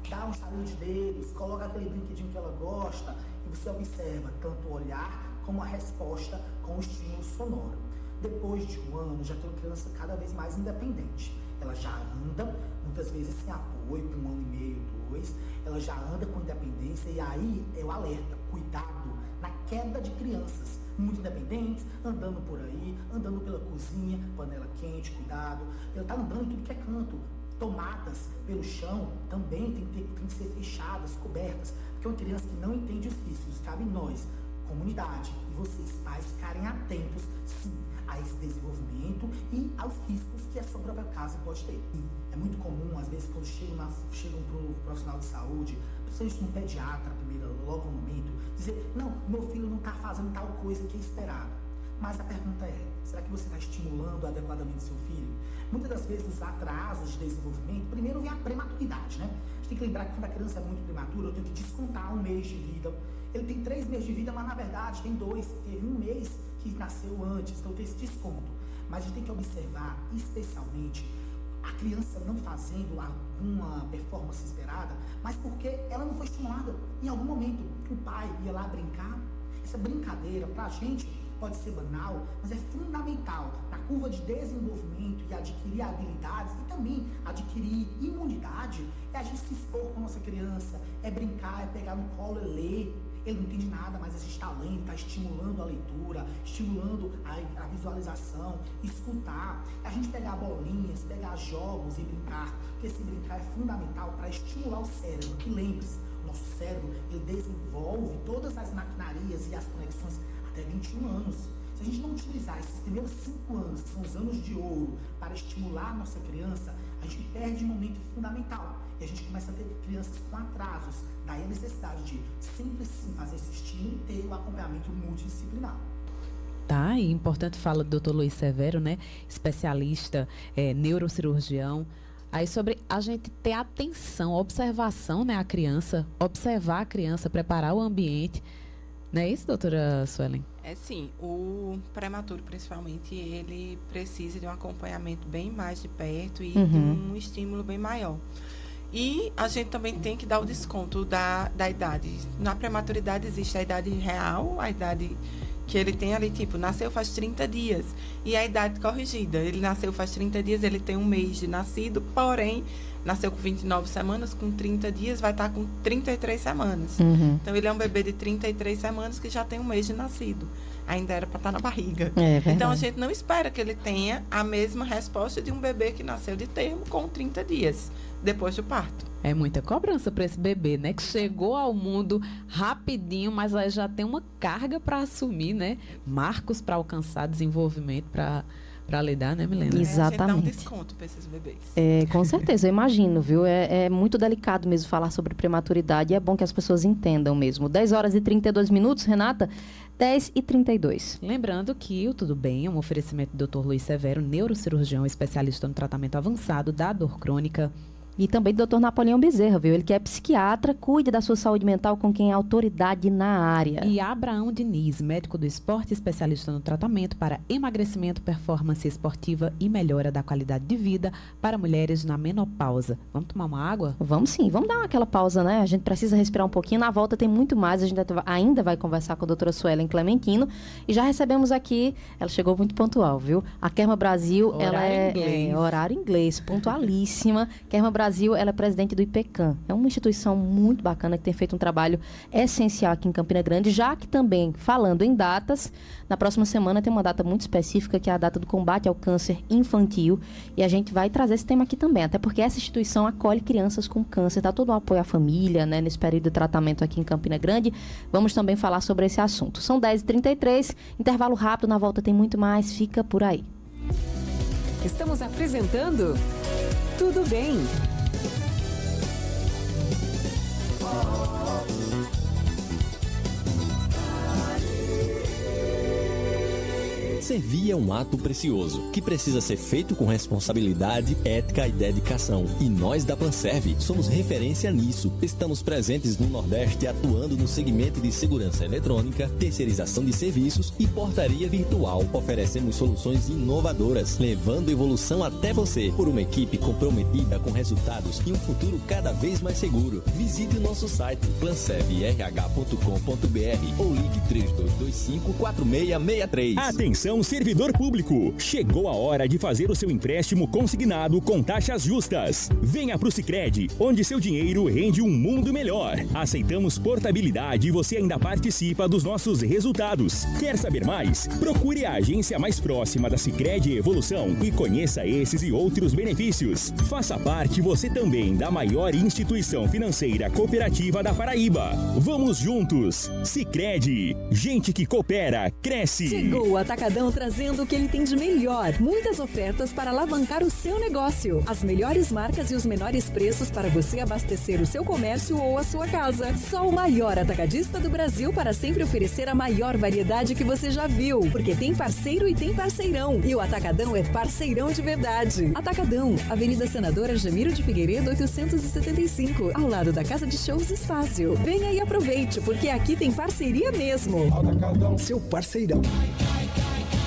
dá um estalinho de dedos, coloca aquele brinquedinho que ela gosta e você observa tanto o olhar como a resposta com o estímulo sonoro. Depois de 1 ano, já tem uma criança cada vez mais independente. Ela já anda, muitas vezes sem apoio, com 1 ano e meio, 2. Ela já anda com independência e aí é o alerta, cuidado na queda de crianças muito independentes, andando por aí, andando pela cozinha, panela quente, cuidado. Ela está andando em tudo que é canto. Tomadas pelo chão também tem que ser fechadas, cobertas, porque é uma criança que não entende os riscos. Cabe nós, comunidade, e vocês pais ficarem atentos, sim, a esse desenvolvimento e aos riscos que a sua própria casa pode ter. É muito comum, às vezes, quando chegam para o profissional de saúde, principalmente no pediatra, logo no momento, dizer, não, meu filho não está fazendo tal coisa que é esperado. Mas a pergunta é, será que você está estimulando adequadamente seu filho? Muitas das vezes os atrasos de desenvolvimento, primeiro vem a prematuridade, né? A gente tem que lembrar que quando a criança é muito prematura, eu tenho que descontar 1 mês de vida. Ele tem 3 meses de vida, mas na verdade tem 2, teve 1 mês que nasceu antes, então tem esse desconto. Mas a gente tem que observar, especialmente, a criança não fazendo alguma performance esperada, mas porque ela não foi estimulada. Em algum momento, o pai ia lá brincar. Essa brincadeira, pra gente, pode ser banal, mas é fundamental na curva de desenvolvimento e adquirir habilidades e também adquirir imunidade. É a gente se expor com a nossa criança, é brincar, é pegar no colo, é ler. Ele não entende nada, mas a gente está lendo, está estimulando a leitura, estimulando a visualização, escutar. A gente pegar bolinhas, pegar jogos e brincar, porque esse brincar é fundamental para estimular o cérebro. Que lembre-se, o nosso cérebro ele desenvolve todas as maquinarias e as conexões até 21 anos. Se a gente não utilizar esses primeiros 5 anos, que são os anos de ouro, para estimular a nossa criança, a gente perde um momento fundamental. E a gente começa a ter crianças com atrasos. Daí a necessidade de sempre sim fazer esse estímulo e ter o acompanhamento multidisciplinar. Tá, e importante fala do Dr. Luiz Severo, né? Especialista, neurocirurgião. Aí sobre a gente ter atenção, observação, né? A criança, observar a criança, preparar o ambiente. Não é isso, doutora Suelen? É sim, o prematuro principalmente, ele precisa de um acompanhamento bem mais de perto e de um estímulo bem maior. E a gente também tem que dar o desconto da idade. Na prematuridade existe a idade real, a idade que ele tem ali, tipo, nasceu faz 30 dias. E a idade corrigida, ele nasceu faz 30 dias, ele tem 1 mês de nascido, porém, nasceu com 29 semanas, com 30 dias vai estar com 33 semanas. Então, ele é um bebê de 33 semanas que já tem 1 mês de nascido. Ainda era para estar na barriga. Então, a gente não espera que ele tenha a mesma resposta de um bebê que nasceu de termo com 30 dias, depois do parto. É muita cobrança para esse bebê, né? Que chegou ao mundo rapidinho, mas aí já tem uma carga para assumir, né? Marcos para alcançar, desenvolvimento para lidar, né, Milena? Exatamente. A gente dá um desconto para esses bebês. Com certeza, eu imagino, viu? É muito delicado mesmo falar sobre prematuridade e é bom que as pessoas entendam mesmo. 10 horas e 32 minutos, Renata. 10h32. Lembrando que o Tudo Bem é um oferecimento do Dr. Luiz Severo, neurocirurgião especialista no tratamento avançado da dor crônica. E também do Dr. Napoleão Bezerra, viu? Ele que é psiquiatra, cuida da sua saúde mental com quem é autoridade na área. E Abraão Diniz, médico do esporte, especialista no tratamento para emagrecimento, performance esportiva e melhora da qualidade de vida para mulheres na menopausa. Vamos tomar uma água? Vamos sim, vamos dar aquela pausa, né? A gente precisa respirar um pouquinho. Na volta tem muito mais. A gente ainda vai conversar com a doutora Suelen Clementino. E já recebemos aqui, ela chegou muito pontual, viu? A Kerma Brasil, ela é horário inglês, pontualíssima. Kerma Brasil, ela é presidente do IPECAM. É uma instituição muito bacana que tem feito um trabalho essencial aqui em Campina Grande, já que também, falando em datas, na próxima semana tem uma data muito específica, que é a data do combate ao câncer infantil, e a gente vai trazer esse tema aqui também, até porque essa instituição acolhe crianças com câncer, dá todo o apoio à família, né, nesse período de tratamento aqui em Campina Grande. Vamos também falar sobre esse assunto. São 10h33, intervalo rápido, na volta tem muito mais, fica por aí. Estamos apresentando Tudo Bem. Servir é um ato precioso, que precisa ser feito com responsabilidade, ética e dedicação. E nós da Panserv somos referência nisso. Estamos presentes no Nordeste atuando no segmento de segurança eletrônica, terceirização de serviços e portaria virtual. Oferecemos soluções inovadoras, levando evolução até você, por uma equipe comprometida com resultados e um futuro cada vez mais seguro. Visite o nosso site panservrh.com.br ou ligue 3225-4663. Atenção, servidor público! Chegou a hora de fazer o seu empréstimo consignado com taxas justas. Venha pro Sicredi, onde seu dinheiro rende um mundo melhor. Aceitamos portabilidade e você ainda participa dos nossos resultados. Quer saber mais? Procure a agência mais próxima da Sicredi Evolução e conheça esses e outros benefícios. Faça parte você também da maior instituição financeira cooperativa da Paraíba. Vamos juntos! Sicredi, gente que coopera, cresce! Chegou o Atacadão trazendo o que ele tem de melhor. Muitas ofertas para alavancar o seu negócio. As melhores marcas e os menores preços para você abastecer o seu comércio ou a sua casa. Só o maior atacadista do Brasil para sempre oferecer a maior variedade que você já viu. Porque tem parceiro e tem parceirão. E o Atacadão é parceirão de verdade. Atacadão, Avenida Senadora Jamiro de Figueiredo, 875, ao lado da Casa de Shows Espaço. Venha e aproveite, porque aqui tem parceria mesmo. Atacadão, seu parceirão.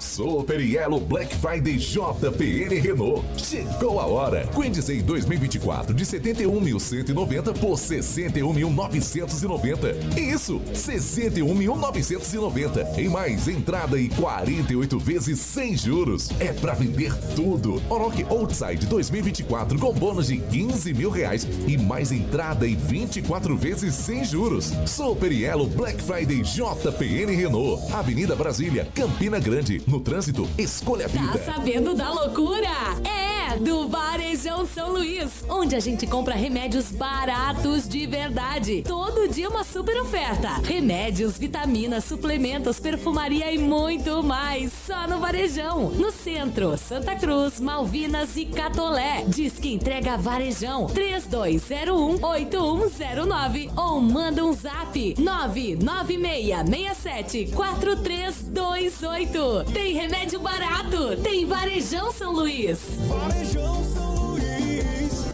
Super Yellow Black Friday JPN Renault. Chegou a hora. Quendice 2024 de 71.190 por 61.990. Isso, 61.990. Em mais entrada e 48 vezes sem juros. É pra vender tudo. Oroch Outside 2024 com bônus de R$15.000 e mais entrada e 24 vezes sem juros. Super Yellow Black Friday JPN Renault. Avenida Brasília, Campina Grande. No trânsito, escolha a vida. Tá sabendo da loucura? É do Varejão São Luís, onde a gente compra remédios baratos de verdade. Todo dia uma super oferta. Remédios, vitaminas, suplementos, perfumaria e muito mais. Só no Varejão. No centro, Santa Cruz, Malvinas e Catolé. Diz que entrega Varejão 3201-8109 ou manda um zap 996674328. Tem remédio barato, tem Varejão São Luís. Varejão São Luís.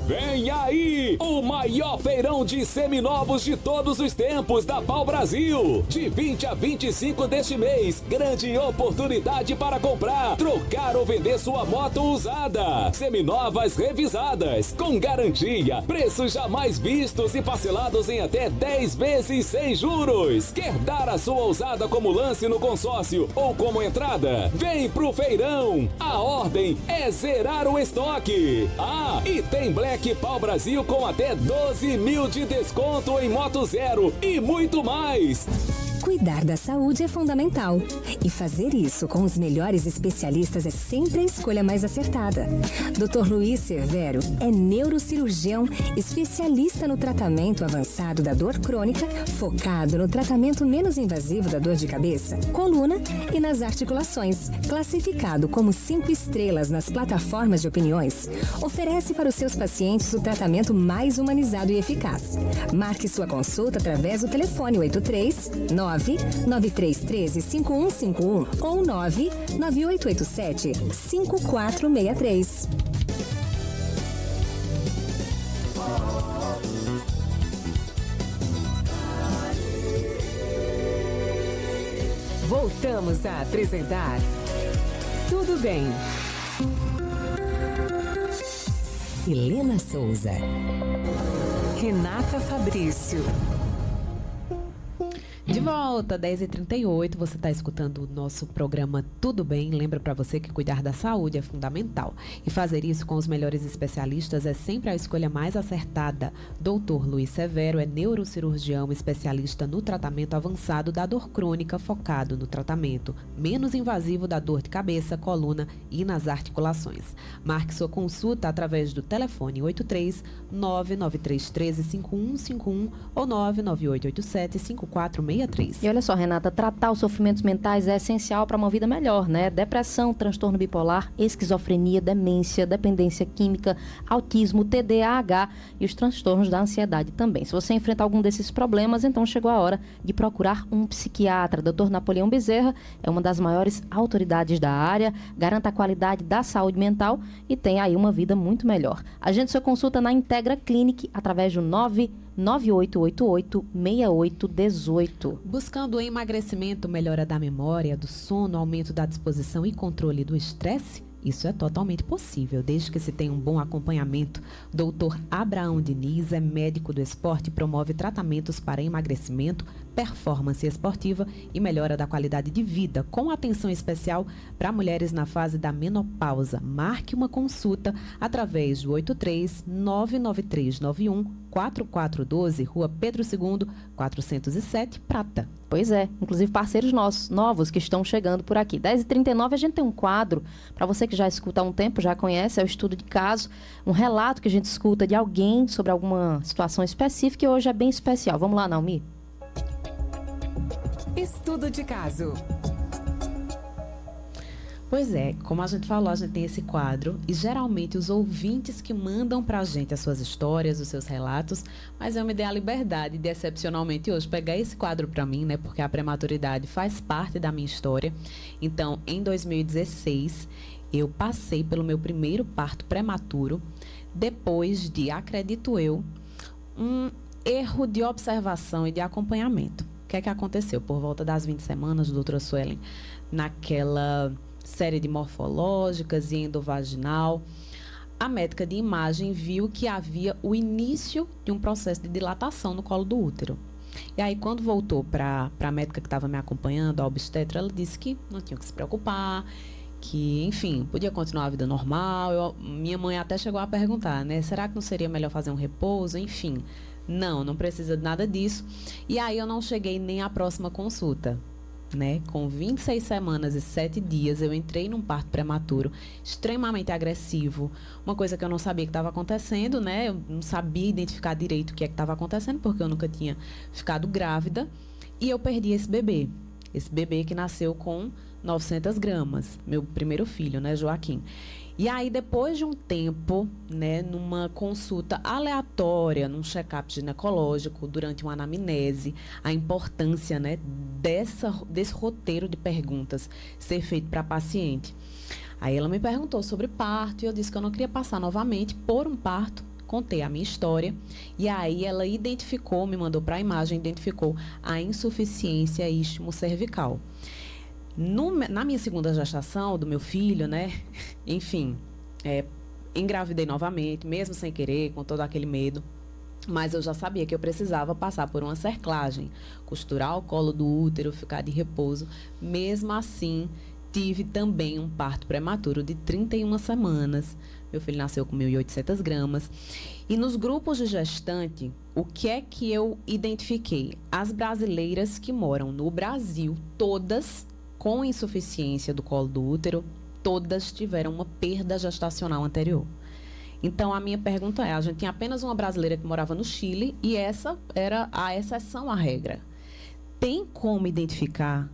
Vem aí o maior feirão de seminovos de todos os tempos da Pau Brasil. De 20 a 25 deste mês, grande oportunidade para comprar, trocar ou vender sua moto usada. Seminovas revisadas, com garantia, preços jamais vistos e parcelados em até 10 vezes sem juros. Quer dar a sua usada como lance no consórcio ou como entrada? Vem pro feirão. A ordem é zerar o estoque. Ah, e tem Black Pau Brasil com até 12 mil de desconto em Moto Zero e muito mais. Cuidar da saúde é fundamental. E fazer isso com os melhores especialistas é sempre a escolha mais acertada. Dr. Luiz Severo é neurocirurgião, especialista no tratamento avançado da dor crônica, focado no tratamento menos invasivo da dor de cabeça, coluna e nas articulações. Classificado como 5 estrelas nas plataformas de opiniões, oferece para os seus pacientes o tratamento mais humanizado e eficaz. Marque sua consulta através do telefone 83 9 99313-5151 ou 99887-5463. Voltamos a apresentar Tudo Bem. Helena Souza, Renata Fabrício. De volta, 10h38, você está escutando o nosso programa Tudo Bem. Lembra para você que cuidar da saúde é fundamental. E fazer isso com os melhores especialistas é sempre a escolha mais acertada. Dr. Luiz Severo é neurocirurgião especialista no tratamento avançado da dor crônica, focado no tratamento menos invasivo da dor de cabeça, coluna e nas articulações. Marque sua consulta através do telefone 83-99313-5151 ou 99887-5463. E olha só, Renata, tratar os sofrimentos mentais é essencial para uma vida melhor, né? Depressão, transtorno bipolar, esquizofrenia, demência, dependência química, autismo, TDAH e os transtornos da ansiedade também. Se você enfrenta algum desses problemas, então chegou a hora de procurar um psiquiatra. Dr. Napoleão Bezerra é uma das maiores autoridades da área, garanta a qualidade da saúde mental e tem aí uma vida muito melhor. Agende sua consulta na Integra Clinic através do 99888-6818. Buscando emagrecimento, melhora da memória, do sono, aumento da disposição e controle do estresse? Isso é totalmente possível, desde que se tenha um bom acompanhamento. Dr. Abraão Diniz é médico do esporte e promove tratamentos para emagrecimento, performance esportiva e melhora da qualidade de vida, com atenção especial para mulheres na fase da menopausa. Marque uma consulta através do 83-99391-4412, Rua Pedro II, 407, Prata. Pois é, inclusive parceiros nossos, novos, que estão chegando por aqui. 10h39, a gente tem um quadro, para você que já escuta há um tempo, já conhece, é o estudo de caso, um relato que a gente escuta de alguém sobre alguma situação específica e hoje é bem especial. Vamos lá, Naomi? Estudo de caso. Pois é, como a gente falou, a gente tem esse quadro e geralmente os ouvintes que mandam pra gente as suas histórias, os seus relatos, mas eu me dei a liberdade de, excepcionalmente hoje, pegar esse quadro pra mim, né? Porque a prematuridade faz parte da minha história. Então, em 2016, eu passei pelo meu primeiro parto prematuro, depois de, acredito eu, um erro de observação e de acompanhamento. O que é que aconteceu? Por volta das 20 semanas, doutora Suelen, naquela série de morfológicas e endovaginal, a médica de imagem viu que havia o início de um processo de dilatação no colo do útero. E aí, quando voltou para a médica que estava me acompanhando, a obstetra, ela disse que não tinha que se preocupar, que, enfim, podia continuar a vida normal. Minha mãe até chegou a perguntar, né? Será que não seria melhor fazer um repouso? Enfim, não precisa de nada disso. E aí, eu não cheguei nem à próxima consulta. Né? Com 26 semanas e 7 dias, eu entrei num parto prematuro extremamente agressivo, uma coisa que eu não sabia que estava acontecendo, né? Eu não sabia identificar direito o que é que estava acontecendo, porque eu nunca tinha ficado grávida, e eu perdi esse bebê que nasceu com 900 gramas, meu primeiro filho, né, Joaquim. E aí, depois de um tempo, né, numa consulta aleatória, num check-up ginecológico, durante uma anamnese, a importância, né, desse roteiro de perguntas ser feito para a paciente. Aí ela me perguntou sobre parto e eu disse que eu não queria passar novamente por um parto. Contei a minha história e aí ela identificou, me mandou para a imagem, identificou a insuficiência istmo-cervical. Na minha segunda gestação do meu filho, né? Enfim, engravidei novamente, mesmo sem querer, com todo aquele medo. Mas eu já sabia que eu precisava passar por uma cerclagem, costurar o colo do útero, ficar de repouso. Mesmo assim, tive também um parto prematuro de 31 semanas. Meu filho nasceu com 1.800 gramas. E nos grupos de gestante, o que é que eu identifiquei? As brasileiras que moram no Brasil, todas com insuficiência do colo do útero, todas tiveram uma perda gestacional anterior. Então, a minha pergunta é, a gente tinha apenas uma brasileira que morava no Chile e essa era a exceção à regra. Tem como identificar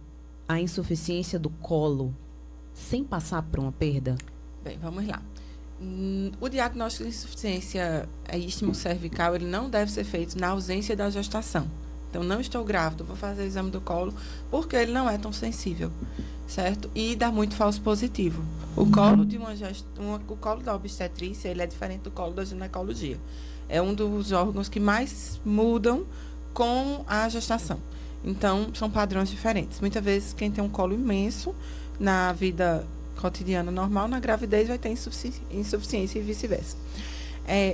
a insuficiência do colo sem passar por uma perda? Bem, vamos lá. O diagnóstico de insuficiência istmo-cervical, ele não deve ser feito na ausência da gestação. Então, não estou grávida, vou fazer o exame do colo, porque ele não é tão sensível, certo? E dá muito falso positivo. O colo o colo da obstetrícia, ele é diferente do colo da ginecologia. É um dos órgãos que mais mudam com a gestação. Então, são padrões diferentes. Muitas vezes, quem tem um colo imenso na vida cotidiana normal, na gravidez vai ter insuficiência e vice-versa.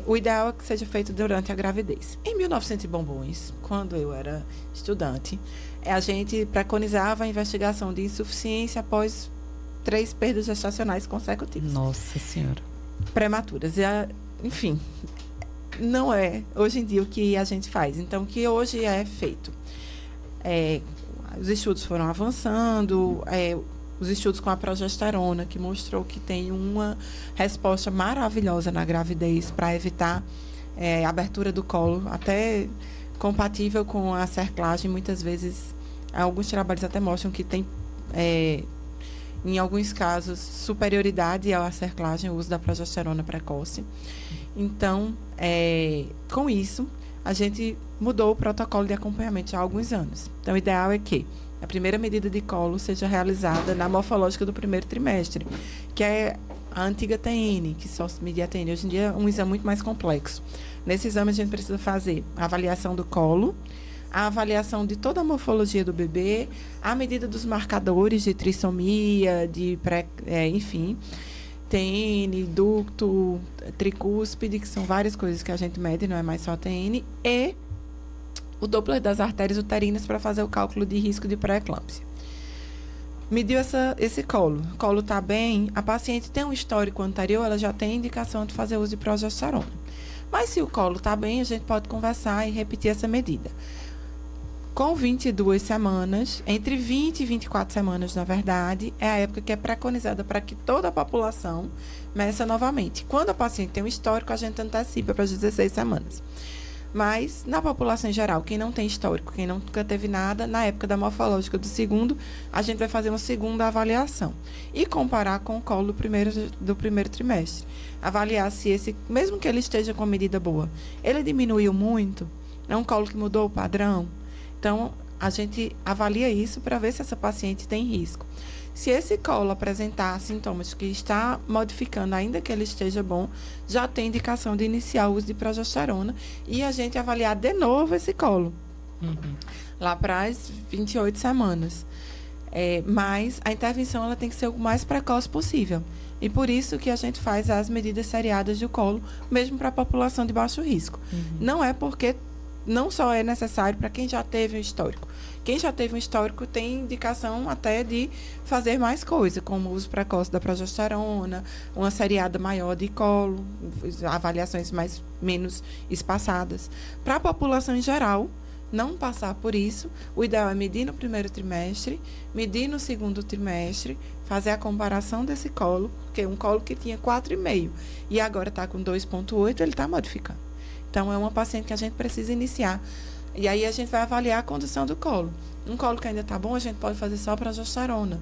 O ideal é que seja feito durante a gravidez. Em 1900 e bombons, quando eu era estudante, a gente preconizava a investigação de insuficiência após 3 perdas gestacionais consecutivas. Nossa Senhora. Prematuras. Enfim, não é hoje em dia o que a gente faz. Então, o que hoje é feito? Os estudos foram avançando, os estudos com a progesterona, que mostrou que tem uma resposta maravilhosa na gravidez para evitar a abertura do colo, até compatível com a cerclagem. Muitas vezes, alguns trabalhos até mostram que tem, em alguns casos, superioridade à cerclagem, o uso da progesterona precoce. Então, com isso, a gente mudou o protocolo de acompanhamento há alguns anos. Então, o ideal é que a primeira medida de colo seja realizada na morfológica do primeiro trimestre, que é a antiga TN, que só media a TN. Hoje em dia é um exame muito mais complexo. Nesse exame, a gente precisa fazer a avaliação do colo, a avaliação de toda a morfologia do bebê, a medida dos marcadores de trissomia, enfim, TN, ducto, tricúspide, que são várias coisas que a gente mede, não é mais só a TN, e o Doppler das artérias uterinas para fazer o cálculo de risco de pré-eclâmpsia. Mediu esse colo. O colo está bem, a paciente tem um histórico anterior, ela já tem indicação de fazer uso de progesterona. Mas se o colo está bem, a gente pode conversar e repetir essa medida. Com 22 semanas, entre 20 e 24 semanas, na verdade, é a época que é preconizada para que toda a população meça novamente. Quando a paciente tem um histórico, a gente antecipa para as 16 semanas. Mas, na população em geral, quem não tem histórico, quem nunca teve nada, na época da morfológica do segundo, a gente vai fazer uma segunda avaliação. E comparar com o colo do primeiro trimestre. Avaliar se mesmo que ele esteja com a medida boa, ele diminuiu muito? É um colo que mudou o padrão? Então, a gente avalia isso para ver se essa paciente tem risco. Se esse colo apresentar sintomas que está modificando, ainda que ele esteja bom, já tem indicação de iniciar o uso de progesterona e a gente avaliar de novo esse colo. Lá para as 28 semanas. Mas a intervenção ela tem que ser o mais precoce possível. E por isso que a gente faz as medidas seriadas do colo, mesmo para a população de baixo risco. Não é porque não só é necessário para quem já teve um histórico. Quem já teve um histórico tem indicação até de fazer mais coisa, como o uso precoce da progesterona, uma seriada maior de colo, avaliações menos espaçadas. Para a população em geral, não passar por isso, o ideal é medir no primeiro trimestre, medir no segundo trimestre, fazer a comparação desse colo, porque um colo que tinha 4,5 e agora está com 2,8, ele está modificando. Então, é uma paciente que a gente precisa iniciar. E aí, a gente vai avaliar a condição do colo. Um colo que ainda está bom, a gente pode fazer só progesterona.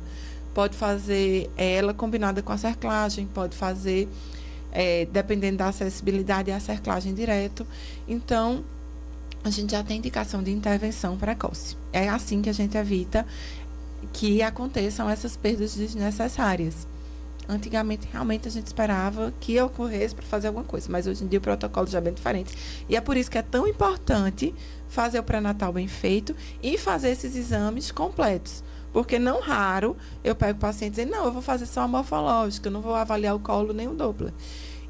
Pode fazer ela combinada com a cerclagem, pode fazer, dependendo da acessibilidade, a cerclagem direto. Então, a gente já tem indicação de intervenção precoce. É assim que a gente evita que aconteçam essas perdas desnecessárias. Antigamente, realmente, a gente esperava que ocorresse para fazer alguma coisa, mas hoje em dia o protocolo já é bem diferente. E é por isso que é tão importante fazer o pré-natal bem feito e fazer esses exames completos. Porque não raro eu pego o paciente dizendo, não, eu vou fazer só a morfológica, eu não vou avaliar o colo nem o Doppler.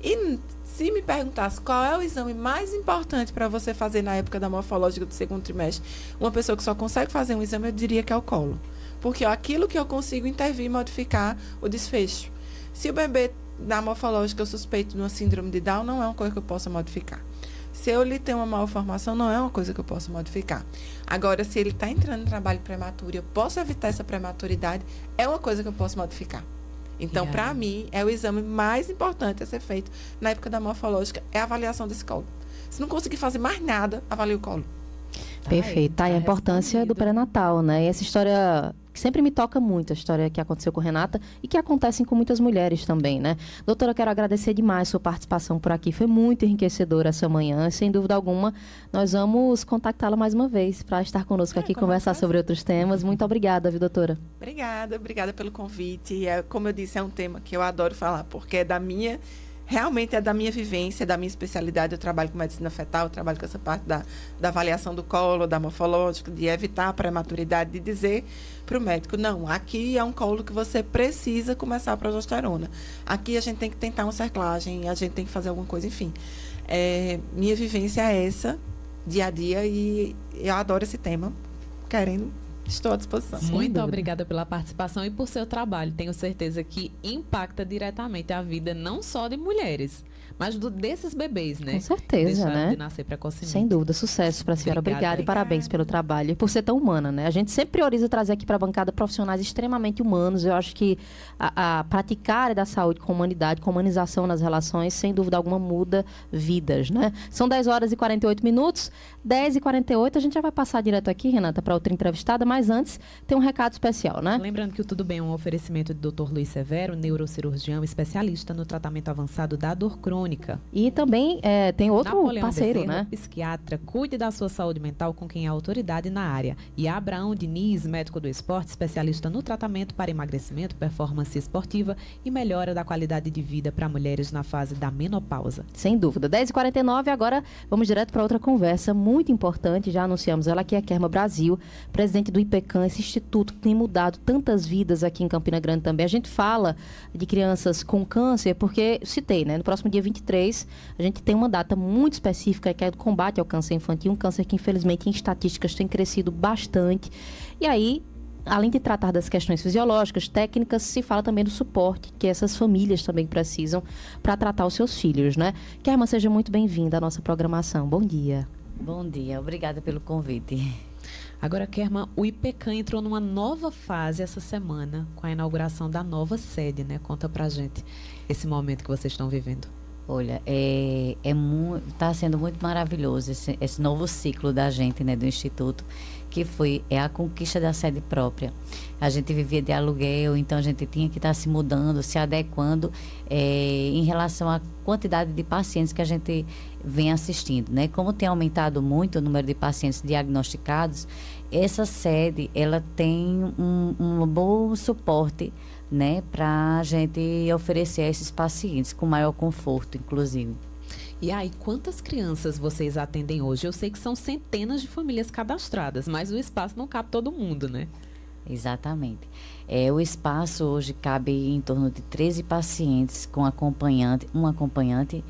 E se me perguntasse qual é o exame mais importante para você fazer na época da morfológica do segundo trimestre, uma pessoa que só consegue fazer um exame, eu diria que é o colo. Porque é aquilo que eu consigo intervir e modificar o desfecho. Se o bebê na morfológica eu suspeito de uma síndrome de Down, não é uma coisa que eu possa modificar. Se ele tem uma malformação, não é uma coisa que eu posso modificar. Agora, se ele está entrando em trabalho prematuro e eu posso evitar essa prematuridade, é uma coisa que eu posso modificar. Então, para mim, é o exame mais importante a ser feito na época da morfológica, é a avaliação desse colo. Se não conseguir fazer mais nada, avalie o colo. Perfeito. Tá aí a importância do pré-natal, né? E essa história que sempre me toca muito, a história que aconteceu com Renata e que acontecem com muitas mulheres também, né? Doutora, quero agradecer demais a sua participação por aqui, foi muito enriquecedora essa manhã, sem dúvida alguma, nós vamos contactá-la mais uma vez para estar conosco aqui, conversar sobre outros temas. Muito obrigada, viu, doutora? Obrigada pelo convite. Como eu disse, é um tema que eu adoro falar, porque realmente é da minha vivência, da minha especialidade. Eu trabalho com medicina fetal, eu trabalho com essa parte da avaliação do colo, da morfológica, de evitar a prematuridade, de dizer para o médico, não, aqui é um colo que você precisa começar a progesterona. Aqui a gente tem que tentar uma cerclagem, a gente tem que fazer alguma coisa, enfim. Minha vivência é essa, dia a dia, e eu adoro esse tema. Estou à disposição. Muito obrigada pela participação e por seu trabalho. Tenho certeza que impacta diretamente a vida não só de mulheres, mas desses bebês, né? Com certeza, deixaram né? de nascer precocemente. Sem dúvida. Sucesso para a senhora. Obrigada e parabéns pelo trabalho. E por ser tão humana, né? A gente sempre prioriza trazer aqui para a bancada profissionais extremamente humanos. Eu acho que a praticar a área da saúde com humanidade, com humanização nas relações, sem dúvida alguma, muda vidas, né? São 10 horas e 48 minutos. 10 e 48, a gente já vai passar direto aqui, Renata, para outra entrevistada, mas antes tem um recado especial, né? Lembrando que o Tudo Bem é um oferecimento do Dr. Luiz Severo, neurocirurgião especialista no tratamento avançado da dor crônica. E também tem outro Napoleão parceiro, Bezerra, né? Psiquiatra, cuide da sua saúde mental com quem é autoridade na área. E Abraão Diniz, médico do esporte, especialista no tratamento para emagrecimento, performance esportiva e melhora da qualidade de vida para mulheres na fase da menopausa. Sem dúvida. 10h49, agora vamos direto para outra conversa muito importante. Já anunciamos ela aqui, a Kerma Brasil, presidente do IPECAM, esse instituto que tem mudado tantas vidas aqui em Campina Grande também. A gente fala de crianças com câncer, porque citei, né? No próximo dia 23, a gente tem uma data muito específica, que é do combate ao câncer infantil, um câncer que infelizmente em estatísticas tem crescido bastante. E aí, além de tratar das questões fisiológicas, técnicas, se fala também do suporte que essas famílias também precisam para tratar os seus filhos, né? Kerma, seja muito bem-vinda à nossa programação. Bom dia. Bom dia, obrigada pelo convite. Agora, Kerma, o IPECAM entrou numa nova fase essa semana, com a inauguração da nova sede, né? Conta pra gente esse momento que vocês estão vivendo. Olha, está sendo muito maravilhoso esse novo ciclo da gente, né, do Instituto, que é a conquista da sede própria. A gente vivia de aluguel, então a gente tinha que estar se mudando, se adequando em relação à quantidade de pacientes que a gente vem assistindo, né? Como tem aumentado muito o número de pacientes diagnosticados, essa sede, ela tem um bom suporte, né, para a gente oferecer a esses pacientes com maior conforto, inclusive. E aí, quantas crianças vocês atendem hoje? Eu sei que são centenas de famílias cadastradas, mas o espaço não cabe todo mundo, né? Exatamente. O espaço hoje cabe em torno de 13 pacientes com um acompanhante,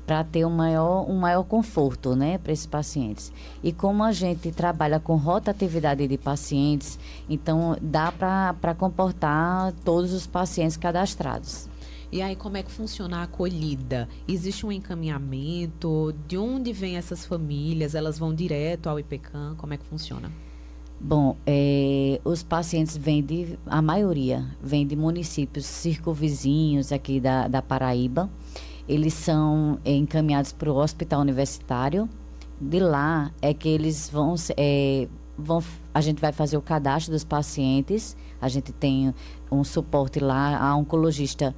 para ter um maior conforto, né, para esses pacientes. E como a gente trabalha com rotatividade de pacientes, então dá para comportar todos os pacientes cadastrados. E aí, como é que funciona a acolhida? Existe um encaminhamento? De onde vêm essas famílias? Elas vão direto ao IPECAM? Como é que funciona? Bom, os pacientes a maioria vem de municípios circunvizinhos aqui da Paraíba. Eles são encaminhados para o hospital universitário. De lá é que eles a gente vai fazer o cadastro dos pacientes. A gente tem um suporte lá, a oncologista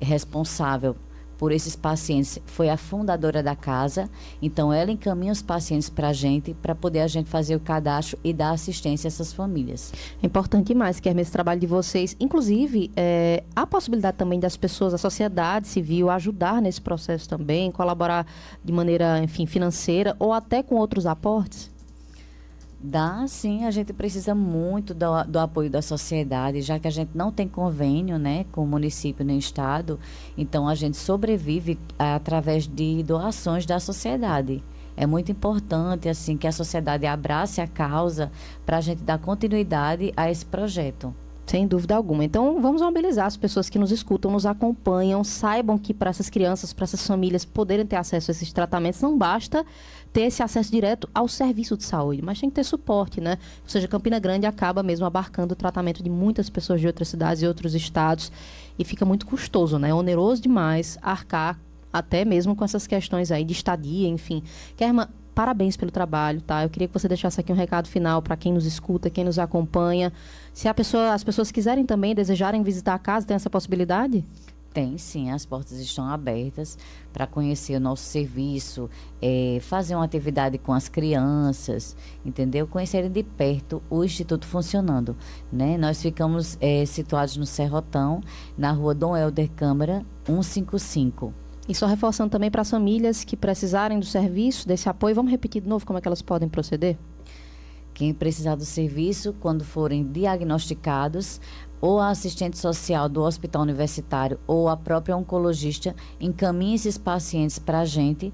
responsável por esses pacientes foi a fundadora da casa, então ela encaminha os pacientes para a gente, para poder a gente fazer o cadastro e dar assistência a essas famílias. É importante demais, Kerma, esse trabalho de vocês. Inclusive, há a possibilidade também das pessoas, a sociedade civil, ajudar nesse processo também, colaborar de maneira, enfim, financeira ou até com outros aportes? Dá, sim, a gente precisa muito do apoio da sociedade, já que a gente não tem convênio, né, com o município nem o estado, então a gente sobrevive através de doações da sociedade. É muito importante, assim, que a sociedade abrace a causa para a gente dar continuidade a esse projeto. Sem dúvida alguma. Então, vamos mobilizar as pessoas que nos escutam, nos acompanham, saibam que para essas crianças, para essas famílias poderem ter acesso a esses tratamentos, não basta ter esse acesso direto ao serviço de saúde, mas tem que ter suporte, né? Ou seja, Campina Grande acaba mesmo abarcando o tratamento de muitas pessoas de outras cidades e outros estados e fica muito custoso, né? Oneroso demais arcar até mesmo com essas questões aí de estadia, enfim. Kerma, parabéns pelo trabalho, tá? Eu queria que você deixasse aqui um recado final para quem nos escuta, quem nos acompanha. Se as pessoas quiserem também, desejarem visitar a casa, tem essa possibilidade? Tem, sim. As portas estão abertas para conhecer o nosso serviço, fazer uma atividade com as crianças, entendeu? Conhecerem de perto o Instituto funcionando, né? Nós ficamos situados no Serrotão, na rua Dom Helder Câmara, 155. E só reforçando também para as famílias que precisarem do serviço, desse apoio, vamos repetir de novo como é que elas podem proceder? Quem precisar do serviço, quando forem diagnosticados, ou a assistente social do hospital universitário ou a própria oncologista, encaminhe esses pacientes para a gente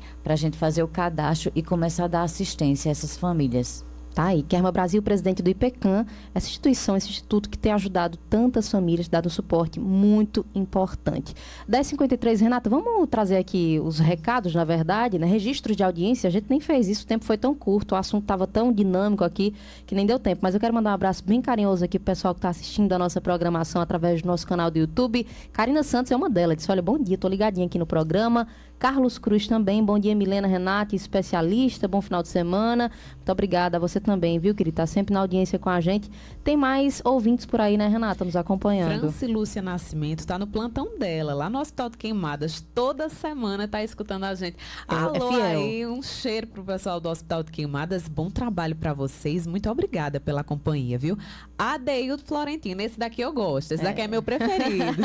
fazer o cadastro e começar a dar assistência a essas famílias. Tá aí, Kerma Brasil, presidente do IPECAM, essa instituição, esse instituto que tem ajudado tantas famílias, dado um suporte muito importante. 10h53, Renata, vamos trazer aqui os recados, na verdade, né? Registros de audiência, a gente nem fez isso, o tempo foi tão curto, o assunto estava tão dinâmico aqui que nem deu tempo. Mas eu quero mandar um abraço bem carinhoso aqui pro pessoal que está assistindo a nossa programação através do nosso canal do YouTube. Karina Santos é uma delas, disse, olha, bom dia, tô ligadinha aqui no programa. Carlos Cruz também, bom dia, Milena, Renata, especialista, bom final de semana. Muito obrigada a você também, viu, querida? Tá sempre na audiência com a gente. Tem mais ouvintes por aí, né, Renata, nos acompanhando. Franci Lúcia Nascimento tá no plantão dela, lá no Hospital de Queimadas, toda semana tá escutando a gente. Alô, aí, um cheiro pro pessoal do Hospital de Queimadas, bom trabalho pra vocês, muito obrigada pela companhia, viu? Adeildo Florentino, esse daqui eu gosto, esse daqui é meu preferido.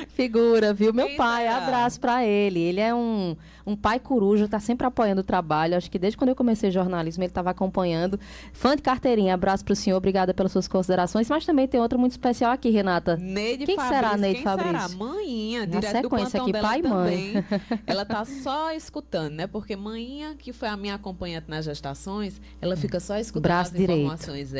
Figura, viu? Meu pai, abraço pra ele, ele é um pai coruja, está sempre apoiando o trabalho. Acho que desde quando eu comecei jornalismo, ele estava acompanhando. Fã de carteirinha, abraço para o senhor, obrigada pelas suas considerações. Mas também tem outra muito especial aqui, Renata. Neide quem Fabrício, será Neide quem Fabrício? Será? Manhinha, Na direto do sequência plantão aqui, dela pai e também. mãe. Ela tá só escutando, né? Porque Manhinha, que foi a minha acompanhante nas gestações, ela fica só escutando Braço as direito. informações.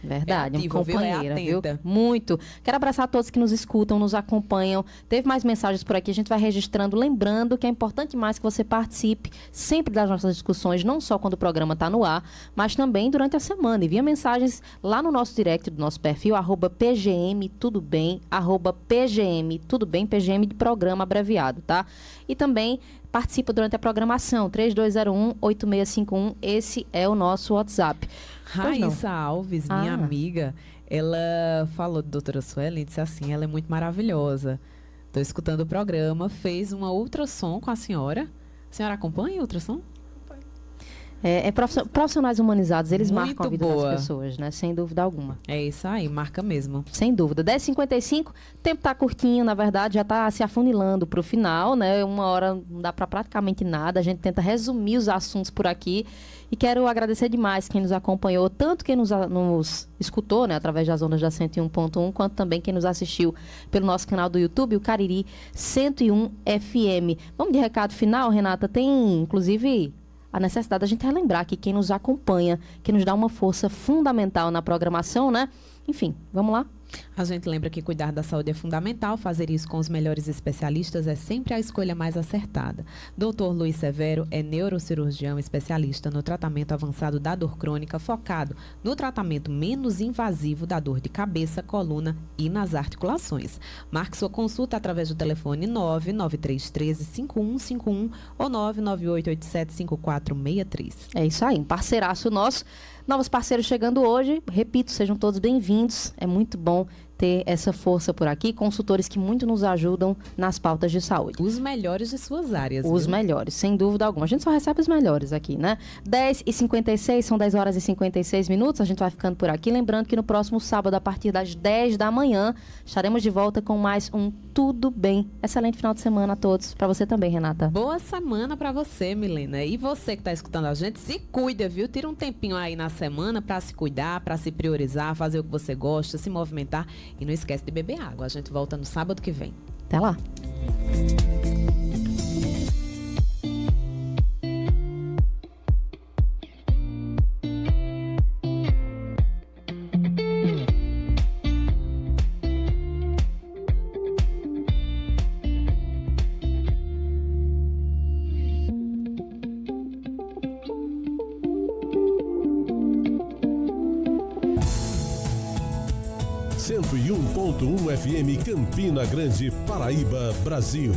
Verdade, ativa, uma companheira, viu? viu? Muito. Quero abraçar a todos que nos escutam, nos acompanham. Teve mais mensagens por aqui, a gente vai registrando. Lembrando que é importante mais que você participe sempre das nossas discussões, não só quando o programa está no ar, mas também durante a semana. Envia mensagens lá no nosso direct do nosso perfil, @PGM-tudobem, @PGM-tudobem, PGM de programa abreviado, tá? E também participa durante a programação, 3201-8651, esse é o nosso WhatsApp. Raíssa Alves, minha amiga, ela falou de doutora Suelen e disse assim, ela é muito maravilhosa. Estou escutando o programa, fez uma ultrassom com a senhora. A senhora acompanha o ultrassom? Profissionais humanizados, eles muito marcam a vida boa. das pessoas, né? Sem dúvida alguma. É isso aí, marca mesmo. Sem dúvida. 10h55, o tempo tá curtinho, na verdade, já tá se afunilando pro final, né? Uma hora não dá para praticamente nada, a gente tenta resumir os assuntos por aqui. E quero agradecer demais quem nos acompanhou, tanto quem nos escutou, né, através das ondas da 101.1, quanto também quem nos assistiu pelo nosso canal do YouTube, o Cariri 101 FM. Vamos de recado final, Renata? Tem, inclusive, a necessidade da gente relembrar aqui quem nos acompanha, que nos dá uma força fundamental na programação, né? Enfim, vamos lá? A gente lembra que cuidar da saúde é fundamental, fazer isso com os melhores especialistas é sempre a escolha mais acertada. Dr. Luiz Severo é neurocirurgião especialista no tratamento avançado da dor crônica, focado no tratamento menos invasivo da dor de cabeça, coluna e nas articulações. Marque sua consulta através do telefone 99313-5151 ou 99887-5463. É isso aí, um parceiraço nosso. Novos parceiros chegando hoje, repito, sejam todos bem-vindos. É muito bom ter essa força por aqui, consultores que muito nos ajudam nas pautas de saúde. Os melhores de suas áreas. Os melhores, sem dúvida alguma. A gente só recebe os melhores aqui, né? 10h56, são 10h56, a gente vai ficando por aqui. Lembrando que no próximo sábado, a partir das 10 da manhã, estaremos de volta com mais um Tudo Bem. Excelente final de semana a todos. Para você também, Renata. Boa semana para você, Milena. E você que está escutando a gente, se cuida, viu? Tira um tempinho aí na semana para se cuidar, para se priorizar, fazer o que você gosta, se movimentar. E não esquece de beber água. A gente volta no sábado que vem. Até lá. FM Campina Grande, Paraíba, Brasil.